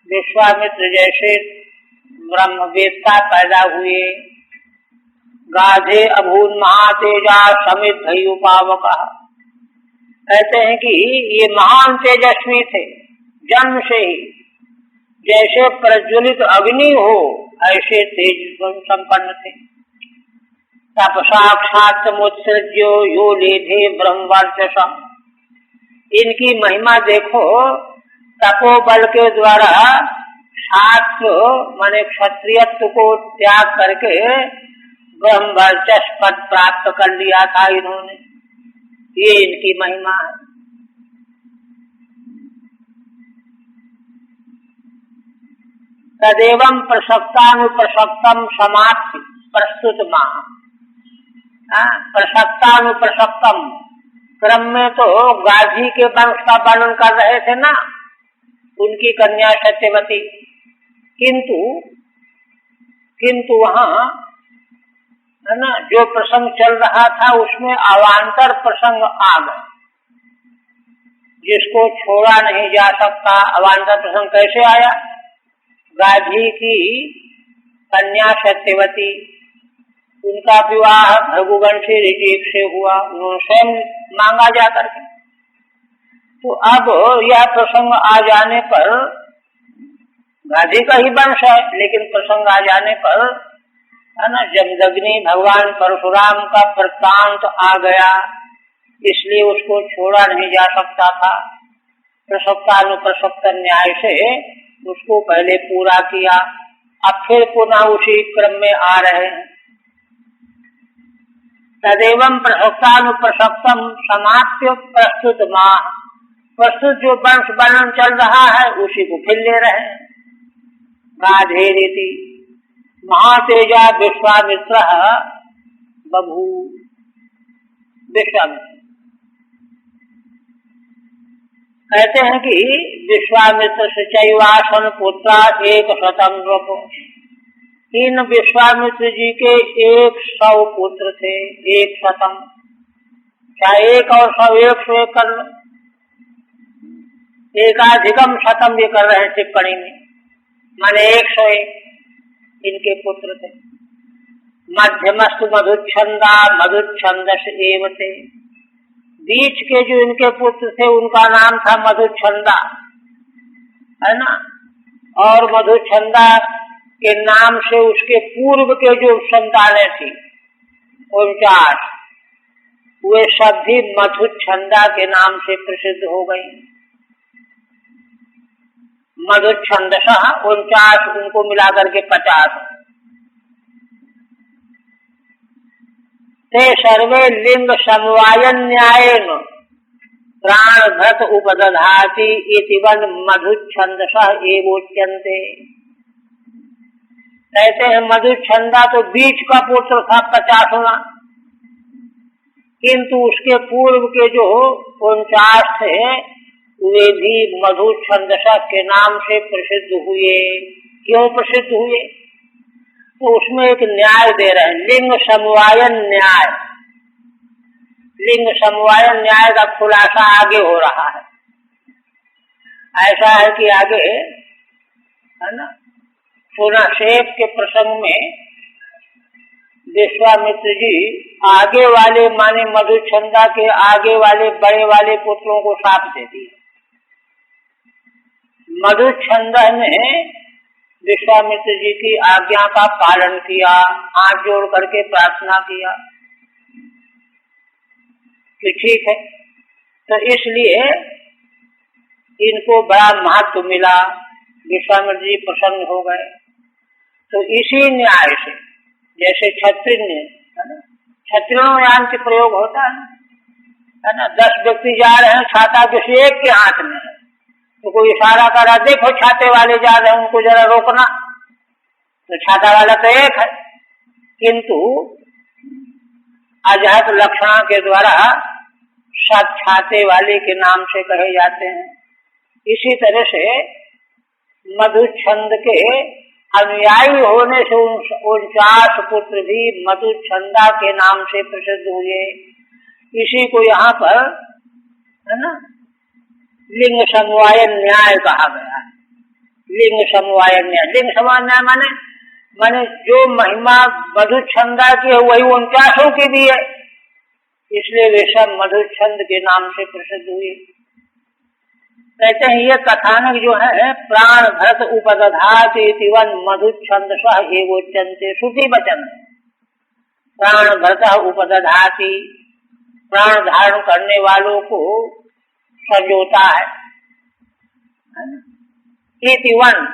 विश्वामित्र जैसे ब्रह्मवेत्ता पैदा हुए। गाधे अभून महातेजा समिद्धयुपावक। कहते हैं कि ये महान तेजस्वी थे, जन्म से ही जैसे प्रज्वलित अग्नि हो ऐसे तेज संपन्न थे। तप साक्षात समुत्सृज्यो यो लेधे ब्रह्मवर्चसम्। इनकी महिमा देखो, तपोबल के द्वारा शास्त्र माने क्षत्रियत्व को त्याग करके ब्रह्मवर्चस पद प्राप्त कर लिया था इन्होंने, ये इनकी महिमा है। तदेवं प्रसक्तानुप्रसक्तम समाप्ति प्रस्तुत माह। प्रसक्तानुप्रसक्तम क्रम में तो गाधी के वंश का वर्णन कर रहे थे ना, उनकी कन्या सत्यवती, किंतु वहाँ, है ना, जो प्रसंग चल रहा था उसमें अवान्तर प्रसंग आ गए, जिसको छोड़ा नहीं जा सकता। अवान्तर प्रसंग कैसे आया? गाधी की कन्या सत्यवती, उनका विवाह भृगुवंशी ऋषिक से हुआ, उन्होंने स्वयं मांगा जा करके। तो अब यह प्रसंग आ जाने पर, गाधी का ही वंश है, लेकिन प्रसंग आ जाने पर, है ना, जमदग्नि भगवान परशुराम का वृत्तांत आ गया, इसलिए उसको छोड़ा नहीं जा सकता था। प्रसक्तानुप्रसक्त न्याय से उसको पहले पूरा किया, अब फिर पुनः उसी क्रम में आ रहे हैं। तदेवं प्रसक्तानुप्रसक्तम समाप्य प्रस्तुत माह। प्रस्तुत जो वंश वर्णन चल रहा है उसी को फिर ले रहे हैं। गाधे रीति महातेजा विश्वामित्र बभू। विश्वामित्र कहते हैं कि विश्वामित्र से चैवासन पुत्रा 100 नृप। इन विश्वामित्र जी के 100 पुत्र थे, 100, चाहे 1 और 100, 100 कर लो, एकाधिकम शतम ये कर रहे हैं टिप्पणी में। माने 101 इनके पुत्र थे। मध्यमस्तु मधुच्छंदा मधुच्छंदस एवते, बीच के जो इनके पुत्र थे उनका नाम था मधुच्छंदा, है ना। और मधुच्छंदा के नाम से उसके पूर्व के जो संतानें थी 49, वे सब भी मधुच्छंदा के नाम से प्रसिद्ध हो गई। मधुच्छंदस 49, उनको मिलाकर के 50। ते सर्वे लिंग समवायन न्यायेन प्राणभृत उपदधाति इति वन मधुच्छंदस एवोच्यन्ते। कहते हैं मधुच्छंदा तो बीच का पुत्र था 50वां, किंतु उसके पूर्व के जो 49 थे वे भी मधुच्छंदस के नाम से प्रसिद्ध हुए। क्यों प्रसिद्ध हुए? तो उसमें एक न्याय दे रहे हैं, लिंग समवायन न्याय। लिंग समवायन न्याय का खुलासा आगे हो रहा है। ऐसा है कि आगे, है ना, सुनाशेप के प्रसंग में विश्वामित्र जी आगे वाले माने मधुच्छंदा के आगे वाले बड़े वाले पुत्रों को शाप दे दिए। मधुच्छंदा ने विश्वामित्र जी की आज्ञा का पालन किया, हाथ जोड़ करके प्रार्थना किया कि ठीक है, तो इसलिए इनको बड़ा महत्व मिला, विश्वामित्र जी प्रसन्न हो गए। तो इसी न्याय से, जैसे क्षत्रिय, है ना, क्षत्रियों में यान के प्रयोग होता है ना। 10 व्यक्ति जा रहे हैं, छाता किसी एक के हाथ में है, तो कोई इशारा कर रहा, देखो छाते वाले जा रहे हैं, उनको जरा रोकना, तो छाता वाला तो एक है, किंतु अजहत लक्षणा के द्वारा सब छाते वाले के नाम से कहे जाते हैं। इसी तरह से मधुच्छंद के अनुयायी होने से 49 पुत्र भी मधुच्छंदा के नाम से प्रसिद्ध हुए। इसी को यहाँ पर, है ना, लिंग समवायन न्याय कहा गया है। लिंग समवायन न्याय, लिंग समवायन न्याय माने जो महिमा मधुच्छंदा की है वही 49 की भी है, इसलिए वे सब मधुच्छंद के नाम से प्रसिद्ध हुए। कहते हैं ये कथानक जो है प्राण भरत उपदधात इति वन मधुच्छंदस एवोच्यन्ते, श्रुति वचन। प्राण भरत उपदधाति, प्राण धारण करने वालों को संजोता है। इति वन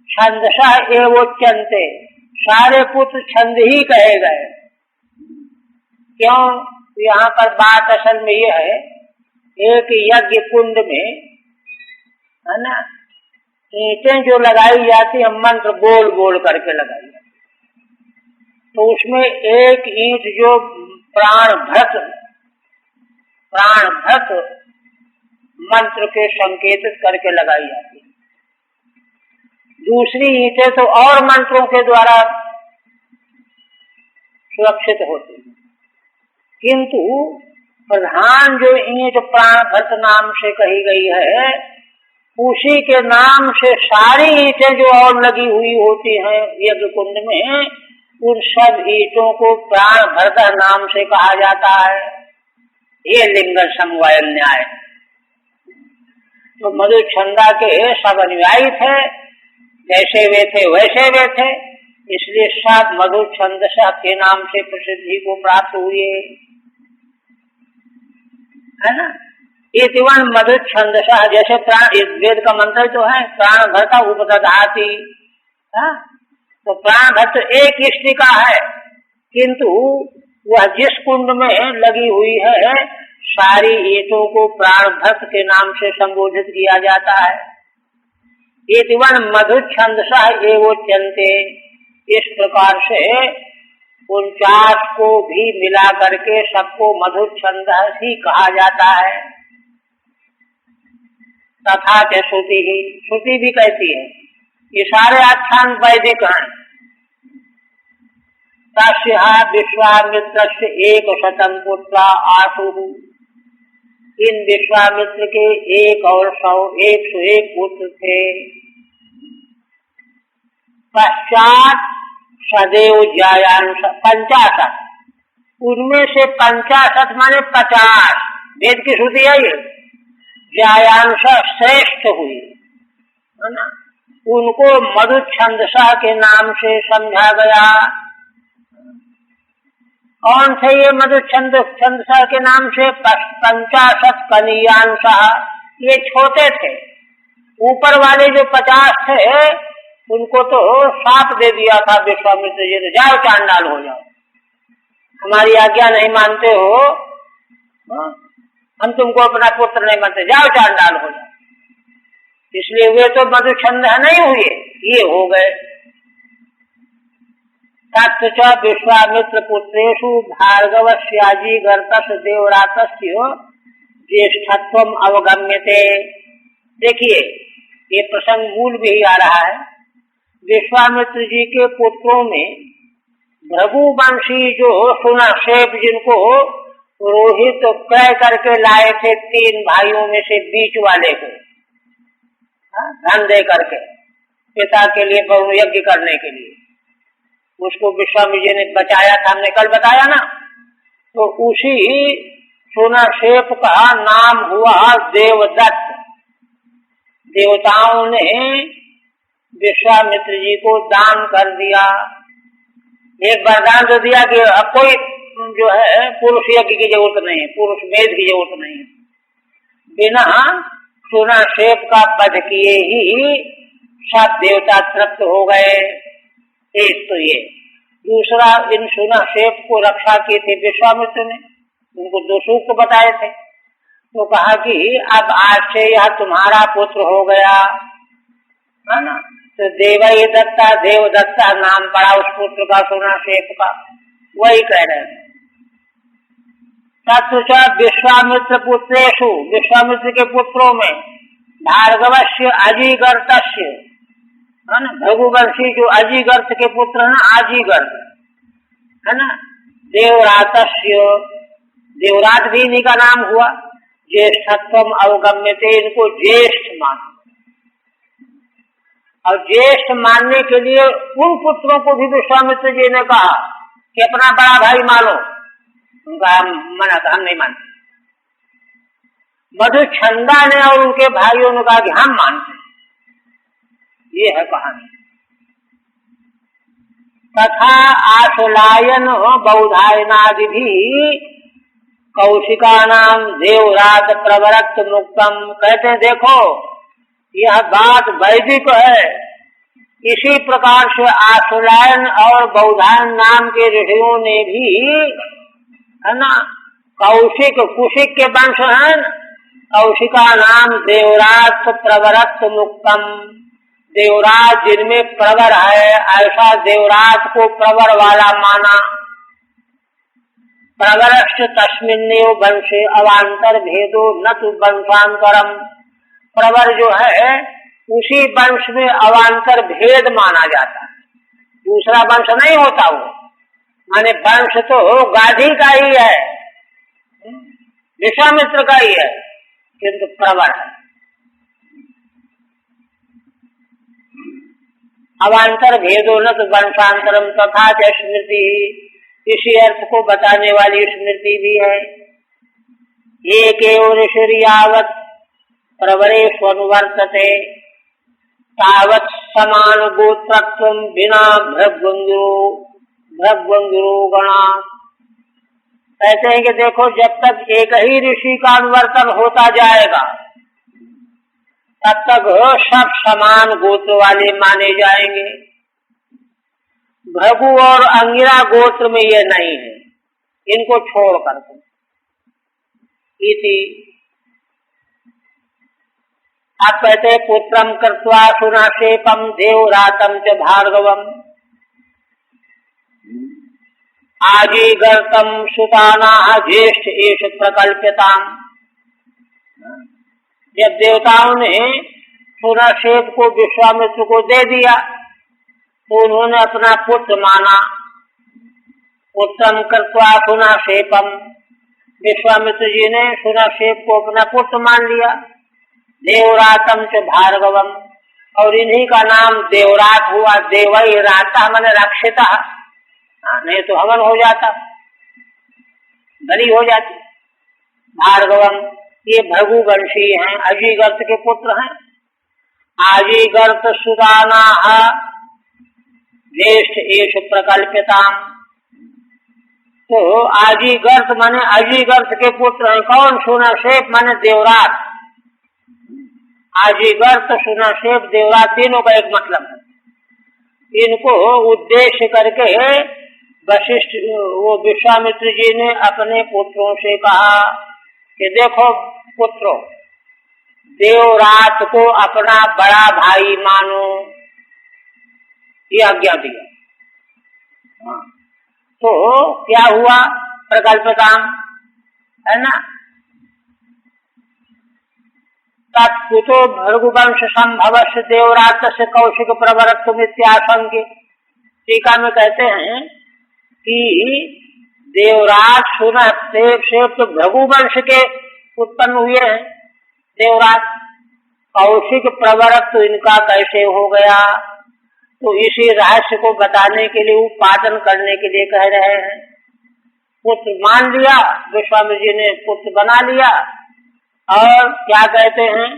छंदस एवोच्यन्ते, सारे पुत्र छंद ही कहे गए। क्यों? यहाँ पर बात असल में ये है, एक यज्ञ कुंड में, है ना, ईंटें जो लगाई जाती है मंत्र बोल बोल करके लगाई जाती, तो उसमें एक ईंट जो प्राणभृत मंत्र के संकेतित करके लगाई जाती है, दूसरी ईंटें तो और मंत्रों के द्वारा सुरक्षित होती है, किंतु प्रधान जो ईंट प्राणभृत नाम से कही गई है, उसी के नाम से सारी ईंटें जो और लगी हुई होती हैं यज्ञ कुंड में, उन सब ईंटों को प्राणभृत नाम से कहा जाता है। ये लिंग समवायन न्याय। तो मधुच्छंदा के सब अनुयायी थे, जैसे वे थे वैसे वे थे, इसलिए सब मधुच्छंदस के नाम से प्रसिद्धि को प्राप्त हुए, है ना। इतिवन मधुच्छंदस, जैसे प्राण, वेद का मंत्र तो है प्राण भरता उपदधाति, तो प्राण भर तो एक इष्टि का है, किंतु वह जिस कुंड में लगी हुई है सारी ईंटों को प्राण भक्त के नाम से संबोधित किया जाता है। इतिवन मधुच्छंदस एवोच्यन्ते, इस प्रकार से 49 को भी मिला करके सबको मधुच्छंदस ही कहा जाता है। तथा के श्रुति ही, श्रुति भी कहती है, ये सारे आख्यान वैदिक हैं। तस्या विश्वामित्र से 100 पुत्रा आशु, इन विश्वामित्र के 101 पुत्र थे। पश्चात सदैव ज्यायांश 50, उनमें से 50 माने 50, वेद की श्रुति है ये, ज्यायांश श्रेष्ठ हुई, है ना। उनको मधुच्छंदसा के नाम से समझा गया। कौन थे ये मधुच्छंदसा के नाम से? 50 कनीयांश, ये छोटे थे। ऊपर वाले जो 50 थे उनको तो साप दे दिया था विश्वामित्र जी ने, जाओ चांडाल हो जाओ, हमारी आज्ञा नहीं मानते हो, हम तुमको अपना पुत्र नहीं मानते, जाओ चांडाल हो जाओ। इसलिए वे तो मधुच्छंद नहीं हुए, ये हो गए। तत्च विश्वामित्र पुत्रेषु भार्गवस्याजी गर्तस देवरातस्य ज्येष्ठत्वम अवगम्यते। देखिए ये प्रसंग मूल भी आ रहा है। विश्वामित्र जी के पुत्रों में भृगुवंशी जो सुनाशेप, जिनको रोहित क्रय करके लाए थे 3 भाइयों में से बीच वाले को, धन दे करके पिता के लिए बहु यज्ञ करने के लिए, उसको विश्वामित्र जी ने बचाया था, हमने कल बताया ना। तो उसी सुनाशेप का नाम हुआ देवदत्त। देवताओं ने विश्वामित्र जी को दान कर दिया। एक वरदान तो दिया कि अब कोई जो है पुरुष यज्ञ की जरूरत नहीं है, पुरुष वेद की जरूरत नहीं है, बिना सुनाशेप का वध किए ही सब देवता तृप्त हो गए। एक तो ये, दूसरा इन सुनाशेप को रक्षा की थी विश्वामित्र ने, उनको 2 सूक्त बताए थे। तो कहा कि अब आज से यह तुम्हारा पुत्र हो गया, है ना। तो देवई दत्ता, देवदत्ता नाम पड़ा उस पुत्र का, सुनाशेप का, वही कह रहे हैं। तत्व विश्वामित्र पुत्रेषु, विश्वामित्र के पुत्रों में भार्गवस्य अजीगर्तस्य, है ना, भृगुवंशी जो अजीगर्त के पुत्र है, आजीगर्त, है ना, देवरातस्य, देवरात भी इन्हीं का नाम हुआ। ज्येष्ठत्वम अवगम्यते, इनको ज्येष्ठ माना। और ज्येष्ठ मानने के लिए उन पुत्रों को भी विश्वामित्र जी ने कहा कि अपना बड़ा भाई मानो, उनका मना था, हम नहीं मानते। मधुच्छंदा ने और उनके भाइयों ने कहा कि हम मानते। ये है कहानी। तथा आशुलायन बौधायनादि भी कौशिका नाम देवरात प्रवरक्त मुक्तम। कहते हैं देखो यह बात वैदिक है। इसी प्रकार से आशुलायन और बौधायन नाम के ऋषियों ने भी, है ना, कौशिक, कुशिक के वंश हैं, कौशिका नाम देवरात प्रवरक्त मुक्तम, देवराज जिनमें प्रवर है, ऐसा देवराज को प्रवर वाला माना। प्रवरश्च तस्मिन्नेव वंशे अवांतर भेदो न तु वंशांतरम। प्रवर जो है उसी वंश में अवांतर भेद माना जाता है, दूसरा वंश नहीं होता वो। माने वंश तो गाधी का ही है, विश्वामित्र का ही है, किंतु प्रवर है। अवांतर भेदो न तो वंशांतरम तथा च स्मृति, इसी अर्थ को बताने वाली स्मृति भी है। एक ऋषिर्यावत् प्रवरेष्वनुवर्तते तावत् समान गोत्रत्वं बिना भृग्वंगुरो गणा। कहते हैं कि देखो जब तक एक ही ऋषि का अनुवर्तन होता जाएगा तब तक सब समान गोत्र वाले माने जाएंगे। भृगु और अंगिरा गोत्र में ये नहीं है, इनको छोड़ करके। इति आप कहते हैं पुत्रम कृत्वा सुनाशेपम देवरातम च भार्गवम आजीगर्तम सुताना ज्येष्ठ एष प्रकल्प्यताम। जब देवताओं ने सुनाशेप को विश्वामित्र को दे दिया तो उन्होंने अपना पुत्र माना। पुत्रम कृत्वा सुनाशेपम, विश्वामित्र जी ने सुनाशेप को अपना पुत्र मान लिया। देवरातम च भार्गवम, और इन्हीं का नाम देवरात हुआ। देवई राता मैंने रक्षिता, नहीं तो हवन हो जाता, बलि हो जाती। भार्गवम, ये भृगुवंशी हैं, अजीगर्त के पुत्र हैं। आजीगर्त सुदाना ज्येष्ठ एष प्रकल्पिताम। तो आजीगर्त माने अजीगर्त के पुत्र हैं। कौन? सुनशेप माने देवरात। आजीगर्त, सुनशेप, देवरात, तीनों का एक मतलब है। इनको उद्देश्य करके वशिष्ठ वो विश्वामित्र जी ने अपने पुत्रों से कहा कि देखो पुत्रों, देवरात को अपना बड़ा भाई मानो, ये आज्ञा दिया। तो क्या हुआ? प्रकल्पताम, है ना। तत्कुतो भृगुवंश संभवस्य देवरात से कौशिक प्रवरत्व इत्याशंके। टीका में कहते हैं कि देवराज सुनशेप तो भृगुवंश के उत्पन्न हुए हैं। देवराज कौशिक प्रवरत्व इनका कैसे हो गया? तो इसी रहस्य को बताने के लिए, उपादन करने के लिए कह रहे हैं। पुत्र मान लिया, विश्वामित्र जी ने पुत्र बना लिया। और क्या कहते हैं?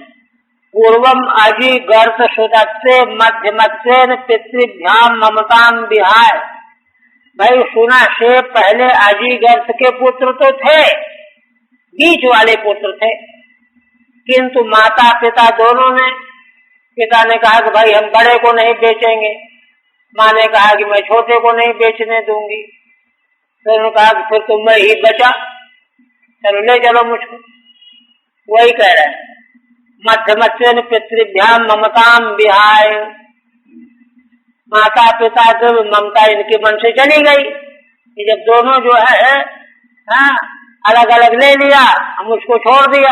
पूर्वम अजीगर्त सुदत्ते मध्यमत्वेन पितृभ्याम ममताम विहाय। भाई सुना से पहले अजीगर्त के पुत्र तो थे, बीच वाले पुत्र थे, किंतु माता पिता दोनों ने, पिता ने कहा कि भाई हम बड़े को नहीं बेचेंगे, माँ ने कहा कि मैं छोटे को नहीं बेचने दूंगी। तो उन्होंने कहा कि फिर तो मैं ही बचा, चलो ले चलो मुझको। वही कह रहे हैं, मध्यमत्वेन पितृभ्याम ममताम विहाय। माता पिता जब ममता इनके मन से चली गई कि जब दोनों जो है अलग अलग ले लिया, हम उसको छोड़ दिया।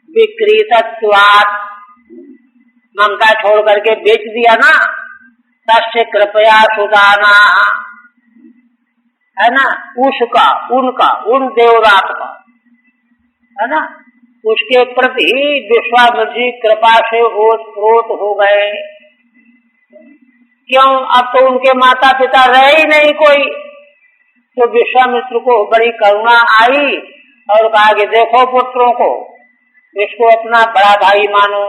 विक्रीतत्वात्, ममता छोड़ करके बेच दिया ना। तस्य कृपया सुदाना, है ना, उसका, उनका, उन देवरात का, है ना, उसके प्रति विश्वामित्र जी कृपा से ओतप्रोत हो गए। क्यों? अब तो उनके माता पिता रहे ही नहीं कोई। तो विश्वामित्र को बड़ी करुणा आई और कहा कि देखो पुत्रों को, इसको अपना बड़ा भाई मानो।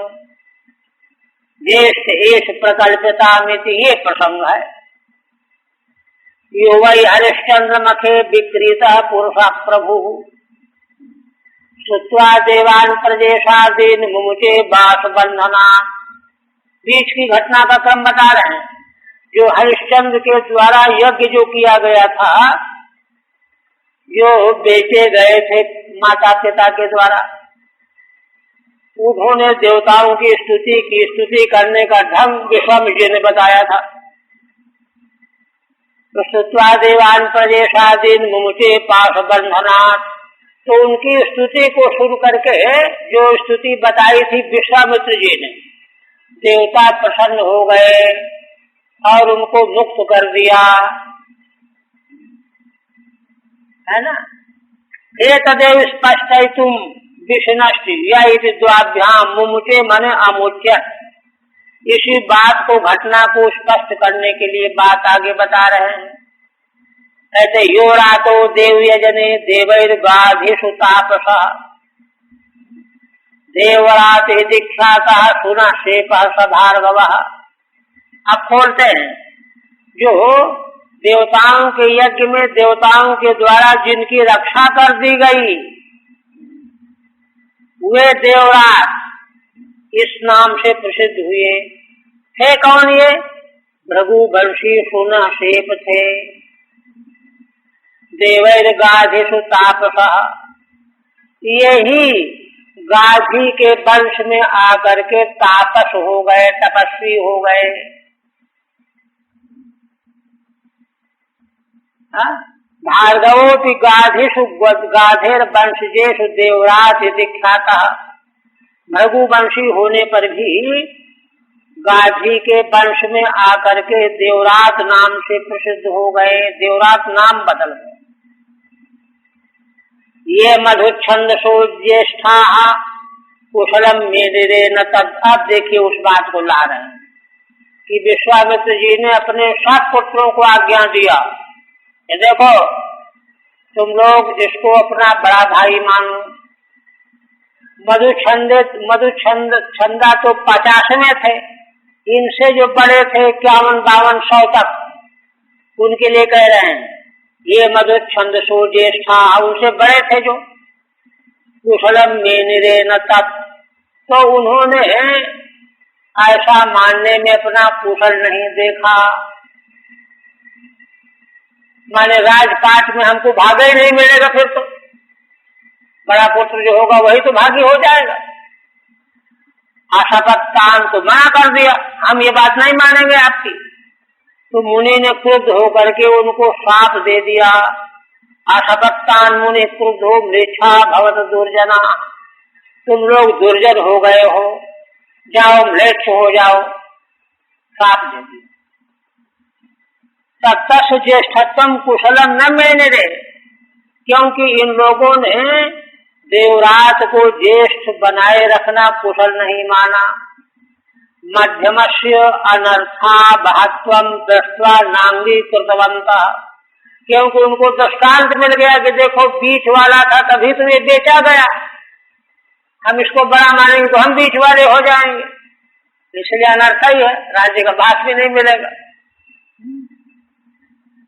ज्येष्ठ एष प्रकल्पितामिति, ये प्रसंग है। यो वै हरिश्चंद्र मखे विक्रीतः पुरुषः प्रभु श्रुत्वा देवान प्रजेशादीन मुमुचे बास बंधना। बीच की घटना का क्रम बता रहे हैं। जो हरिश्चंद्र के द्वारा यज्ञ जो किया गया था, जो बेचे गए थे माता पिता के द्वारा, उन्होंने देवताओं की स्तुति की। स्तुति करने का ढंग विश्वामित्र जी ने बताया था। तो श्रुत्वा देवान प्रजेशादीन मुमुचे पाश बंधनात्, तो उनकी स्तुति को सुन करके जो स्तुति बताई थी विश्वामित्र जी ने, देवता प्रसन्न हो गए और उनको मुक्त कर दिया, है ना। एतदेव स्पष्टयितुम विष्णष्टि या इति द्वाभ्याम मुमुचे माने अमुच्य। इसी बात को, घटना को स्पष्ट करने के लिए बात आगे बता रहे हैं। ऐसे यो रातो देवयजने देवैर्गाधिषु तापसः देवरात दीक्षाता सुनशेपः स भार्गवः। अब खोलते हैं, जो देवताओं के यज्ञ में देवताओं के द्वारा जिनकी रक्षा कर दी गई, वे देवरात इस नाम से प्रसिद्ध हुए थे। कौन? ये भृगुवंशी सुनशेप थे। देवैर्गाधिषु तापसः, यही गाधी के वंश में आकर के तापस हो गए, तपस्वी हो गए। भार्गवोपि गाधिषु गाधेर वंशजेषु देवरात दीक्षातः। भृगुवंशी होने पर भी गाधी के वंश में आकर के देवरात नाम से प्रसिद्ध हो गए, देवरात नाम बदल गए। ये मधुच्छंदसो ज्येष्ठा कुशलम मेदिरे न तब। अब देखिए उस बात को ला रहे हैं कि विश्वामित्र जी ने अपने 7 पुत्रों को आज्ञा दिया, ये देखो तुम लोग इसको अपना बड़ा भाई मानो। मधुचंदा तो 50वें थे, इनसे जो बड़े थे 51-52 तक, उनके लिए कह रहे हैं ये मधुचंद सो ज्येष्ठा, उनसे बड़े थे जो कुशलम मेनिरे न तब। तो उन्होंने ऐसा मानने में अपना कुशल नहीं देखा, माने राजपाट में हमको भागा ही नहीं मिलेगा, फिर तो बड़ा पुत्र जो होगा वही तो भागी हो जाएगा। आशापत्तान को मना कर दिया, हम ये बात नहीं मानेंगे आपकी। तो मुनि ने क्रुद्ध होकर के उनको श्राप दे दिया। आशापत्तान मुनि क्रुद्धो मृच्छा भवत दुर्जना, तुम लोग दुर्जन हो गए हो, जाओ म्लेच्छ हो जाओ, श्राप दे दिया। तत्तस् ज्येष्ठत्वम कुशलम न मेनिरे, क्योंकि इन लोगों ने देवरात को ज्येष्ठ बनाए रखना कुशल नहीं माना। मध्यमस्य अनर्था महत्वम दृष्ट्वा नांगीकृतवन्तः, क्योंकि उनको दृष्टांत मिल गया कि देखो बीच वाला था तभी तो ये बेचा गया, हम इसको बड़ा मानेंगे तो हम बीच वाले हो जाएंगे, इसलिए अनर्थ ही है, राज्य का बात भी नहीं मिलेगा।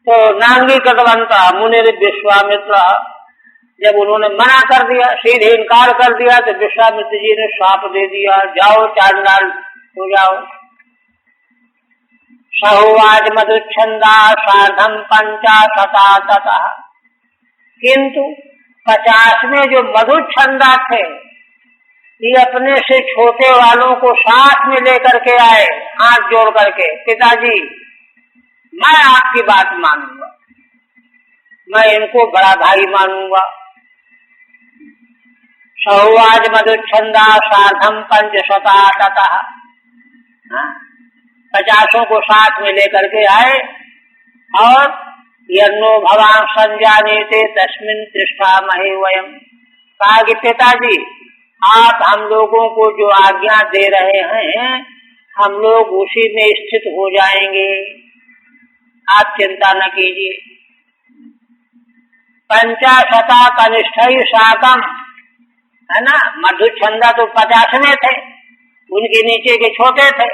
तो नांगीकृतवन्तः मुनि विश्वामित्र, जब उन्होंने मना कर दिया, सीधे इनकार कर दिया, तो विश्वामित्र जी ने श्राप दे दिया, जाओ चांडाल हो जाओ। सहोवाच मधुच्छंदा सार्धम 50 ततः, किंतु 50वें जो मधुच्छंदा थे ये अपने से छोटे वालों को साथ में लेकर के आए, हाथ जोड़ करके, पिताजी मैं आपकी बात मानूंगा, मैं इनको बड़ा भाई मानूंगा। सहोवाच मधुच्छंदा सार्धम 50 ततः, 50 को साथ में लेकर के आए, और यन्नो भवान संजानीते तस्मिन् तिष्ठामहे वयम्, कहा कि पिताजी आप हम लोगों को जो आज्ञा दे रहे हैं हम लोग उसी में स्थित हो जाएंगे, आप चिंता न कीजिए। 50 कनिष्ठ साकम, है ना, मधुच्छंदा तो 50वें थे, उनके नीचे के छोटे थे,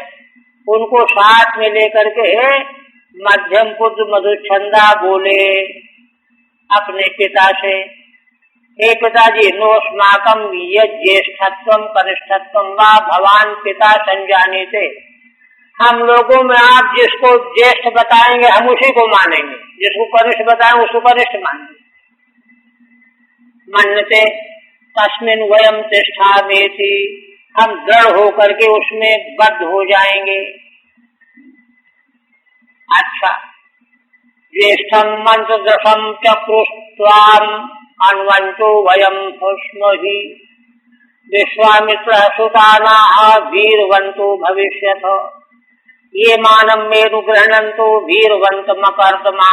उनको साथ में लेकर के मध्यम पुत्र मधुच्छंदा बोले अपने पिता से, हे पिताजी नोस्माकम यज्ञेष्ठत्वम कनिष्ठत्वम वा भवान पिता संजानीते, हम लोगों में आप जिसको ज्येष्ठ बताएंगे हम उसी को मानेंगे, जिसको कनिष्ठ बताएंगे उसको कनिष्ठ मानेंगे। मन्यते तस्मिन् वयम तिष्ठामेति, हम दृढ़ होकर के उसमें बद्ध हो जाएंगे। अच्छा, ज्येष्ठम मंत्र दशम चक्रुस्त्वाम अन्वंतो वयम स्महि, विश्वामित्र सुताना वीरवंतो भविष्यथ, ये मानम मेरु गृहणंतो वीरवंत मकर्दमा।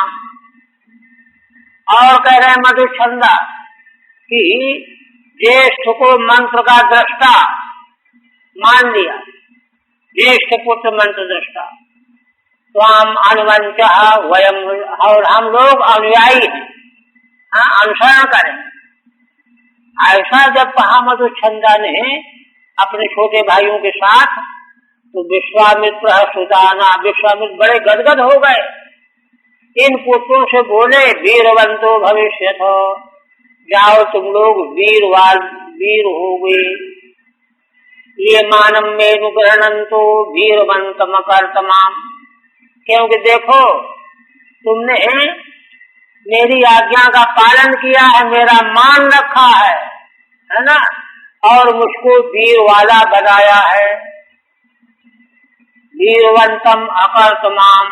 और कह रहे मधुच्छंदा कि ज्येष्ठ को मंत्र का दृष्टा मान लिया, ज्येष्ठ पुत्र मंत्र दृष्टा, स्वाम अनुवंच वयम, और हम लोग अनुयायी हैं, अनुसरण करें। ऐसा जब कहा मधुच्छंदा ने अपने छोटे भाइयों के साथ, तो विश्वामित्र सुदाना, विश्वामित्र बड़े गदगद हो गए, इन पुत्रों से बोले वीरवंतो भविष्यथ, जाओ तुम लोग वीर हो गए। ये मानम मेनु गृहणंतो वीरवंत मकर्तमाम, क्योंकि देखो तुमने मेरी आज्ञा का पालन किया है, मेरा मान रखा है ना, और मुझको वीर वाला बनाया है। वीरवंतम अकर्तमाम,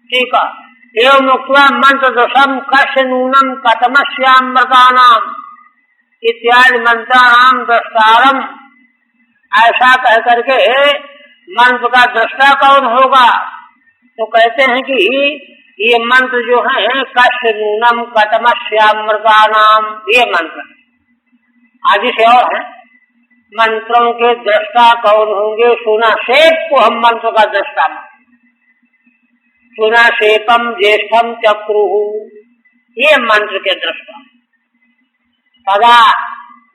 ठीक है। एवं मुक्त्वा मंत्र दशम कस्य नूनम कतमस्यामृतानाम इत्यादि मंत्राणाम दृष्टारम, ऐसा कह करके मंत्र का दृष्टा कौन होगा? तो कहते हैं कि ये मंत्र जो है कस्य नूनम कतमस्यामृतानाम, ये मंत्र आदि से और है मंत्रों के दृष्टा कौन होंगे? सुनाशेप को हम मंत्र का दृष्टा मानते। सुनाशेपम ज्येष्ठम चक्रुः, ये मंत्र के दृष्टा। सदा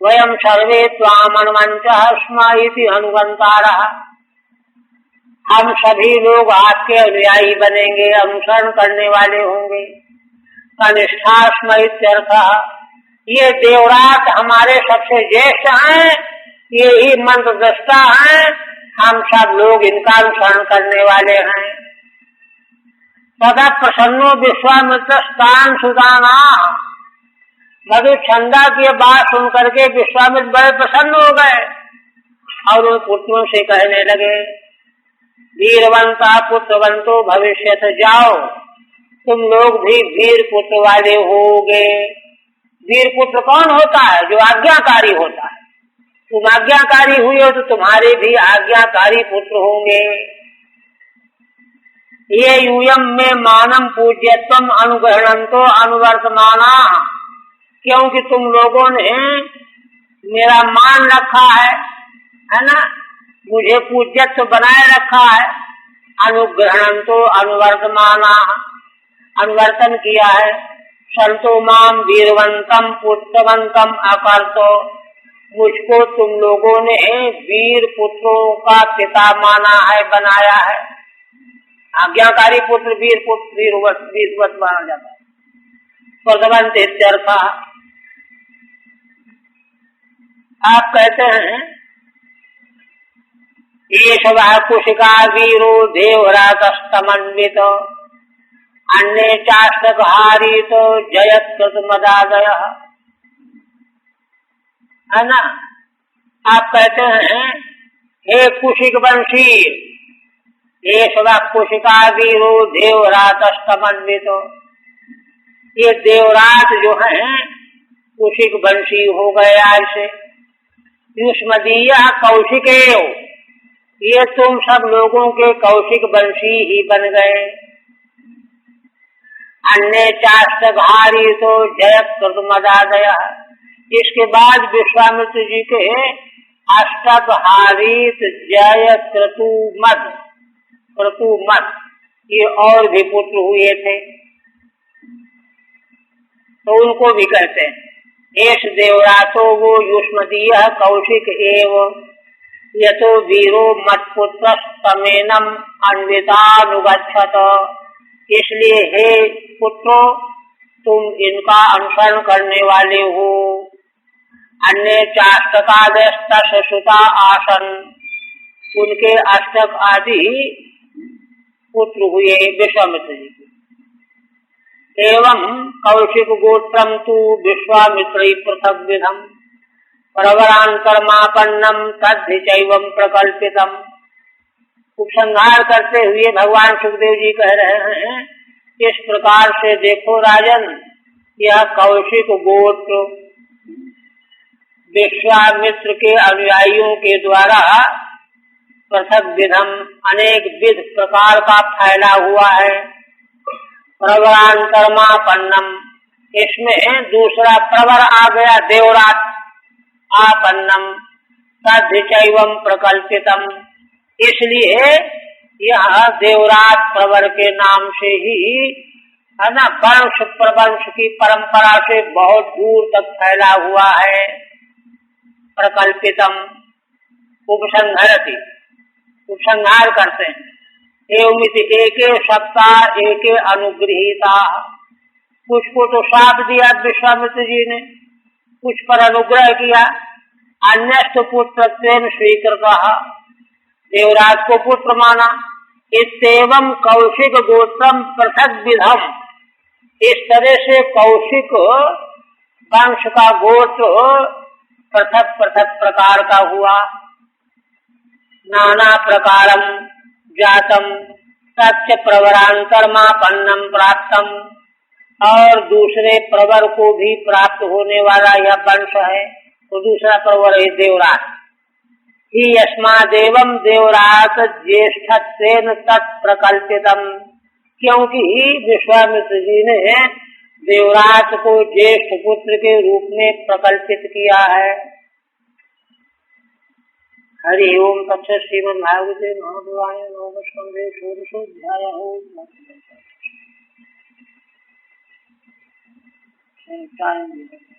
वयम सर्वे त्वामनुमंचः स्म इति अनुगंतारः, हम सभी लोग आपके अनुयायी बनेंगे, अनुसरण करने वाले होंगे। कनिष्ठा स्म इत्यर्थः, ये देवराज हमारे सबसे ज्येष्ठ हैं, ये ही मंत्र दृष्टा हैं, हम सब लोग इनका अनुसरण करने वाले हैं। तदा प्रसन्नो विश्वामित्र स्थान सुदाना, मधु छंदा की बात सुन करके विश्वामित्र बड़े प्रसन्न हो गए और उन पुत्रों से कहने लगे, वीरवंता पुत्रवंतो भविष्यत, जाओ तुम लोग भी वीर पुत्र वाले होगे। वीर पुत्र कौन होता है? जो आज्ञाकारी होता है। तुम आज्ञाकारी हुए हो तो तुम्हारे भी आज्ञाकारी पुत्र होंगे। ये यूयम में मानम पूज्यत्वम अनुग्रहणंतो अनुवर्तमाना, क्योंकि तुम लोगों ने मेरा मान रखा है ना, मुझे पूज्यत्व बनाए रखा है। अनुग्रहणंतो अनुवर्तमाना, अनुवर्तन किया है। संतो माम वीरवंतम पुत्रवंतम अकर्तो, मुझको तुम लोगों ने वीर पुत्रों का पिता माना है, बनाया है। आज्ञाकारी पुत्र वीर पुत्र वीरवत माना जाता है। प्रदवंत इत्यर्थ। आप कहते हैं ये सब कुशिका वीरो देवरातस्तमन्वित अन्य चाष्टकहारी तो जयत कृतमदादय, है ना। आप कहते हैं हे कुशिक वंशी, ये सब कुशिका वीरो देवरातस्तमन्वित, ये देवराज जो है कुशिक वंशी हो गए आज से। युष्मदीय कौशिकेय, ये तुम सब लोगों के कौशिक वंशी ही बन गए। अन्य चाष्टकहारी तो जयत कृतमदादय, इसके बाद विश्वामित्र जी के अष्टकहारीत जय क्रतुमद, ये और भी पुत्र हुए थे, तो उनको भी कहते हैं एष देवरातो वो युष्मदीय कौशिक एव यतो वीरो मत्पुत्र तमेनम अन्वितानुगच्छत। इसलिए हे पुत्रो, तुम इनका अनुसरण करने वाले हो। अन्य चाष्टकादय सुता आसन, उनके अष्टक आदि पुत्र हुए विश्वामित्र जी। एवं कौशिक गोत्रम तु विश्वामित्र पृथक विधम प्रवरांतरमापन्नम तद्धि चैवं प्रकल्पितम। उपसंहार करते हुए भगवान सुखदेव जी कह रहे हैं, इस प्रकार से देखो राजन, यह कौशिक गोत्र विश्वामित्र के अनुयायियों के द्वारा पृथक विधम अनेक विध प्रकार का फैला हुआ है। प्रवरांतरमापन्नम, इसमें दूसरा प्रवर आ गया देवरात, आपन्नम तद्धि चैवं प्रकल्पितम, इसलिए यह देवरात प्रवर के नाम से ही, है ना, वंश प्रवंश की परंपरा से बहुत दूर तक फैला हुआ है। प्रकल्पितम उपसंहरति, उपसंहार करते हैं। एवमिति एके सप्ताह एके अनुगृहीता, कुछ को तो साप दिया विश्वामित्र जी ने, कुछ पर अनुग्रह किया। अन्यस्त पुत्रत्वेन स्वीकृता, देवराज को पुत्र माना। इत्येवं कौशिक गोत्रम पृथक विधम, इस तरह से कौशिक वंश का गोत्र पृथक पृथक प्रकार का हुआ। नाना प्रकारम जातम तच्च प्रवरांतरमापन्नम प्राप्तम, और दूसरे प्रवर को भी प्राप्त होने वाला यह वंश है। तो दूसरा प्रवर है देवराज ही। यस्मादेवं देवरात ज्येष्ठत्वेन तत्प्रकल्पितम, क्योंकि विश्वामित्र जी ने देवराज को ज्येष्ठ पुत्र के रूप में प्रकल्पित किया है। हरि ओम तत्सत। श्रीमद्भागवते महापुराणे नवमस्कन्धे षोडशोऽध्यायः।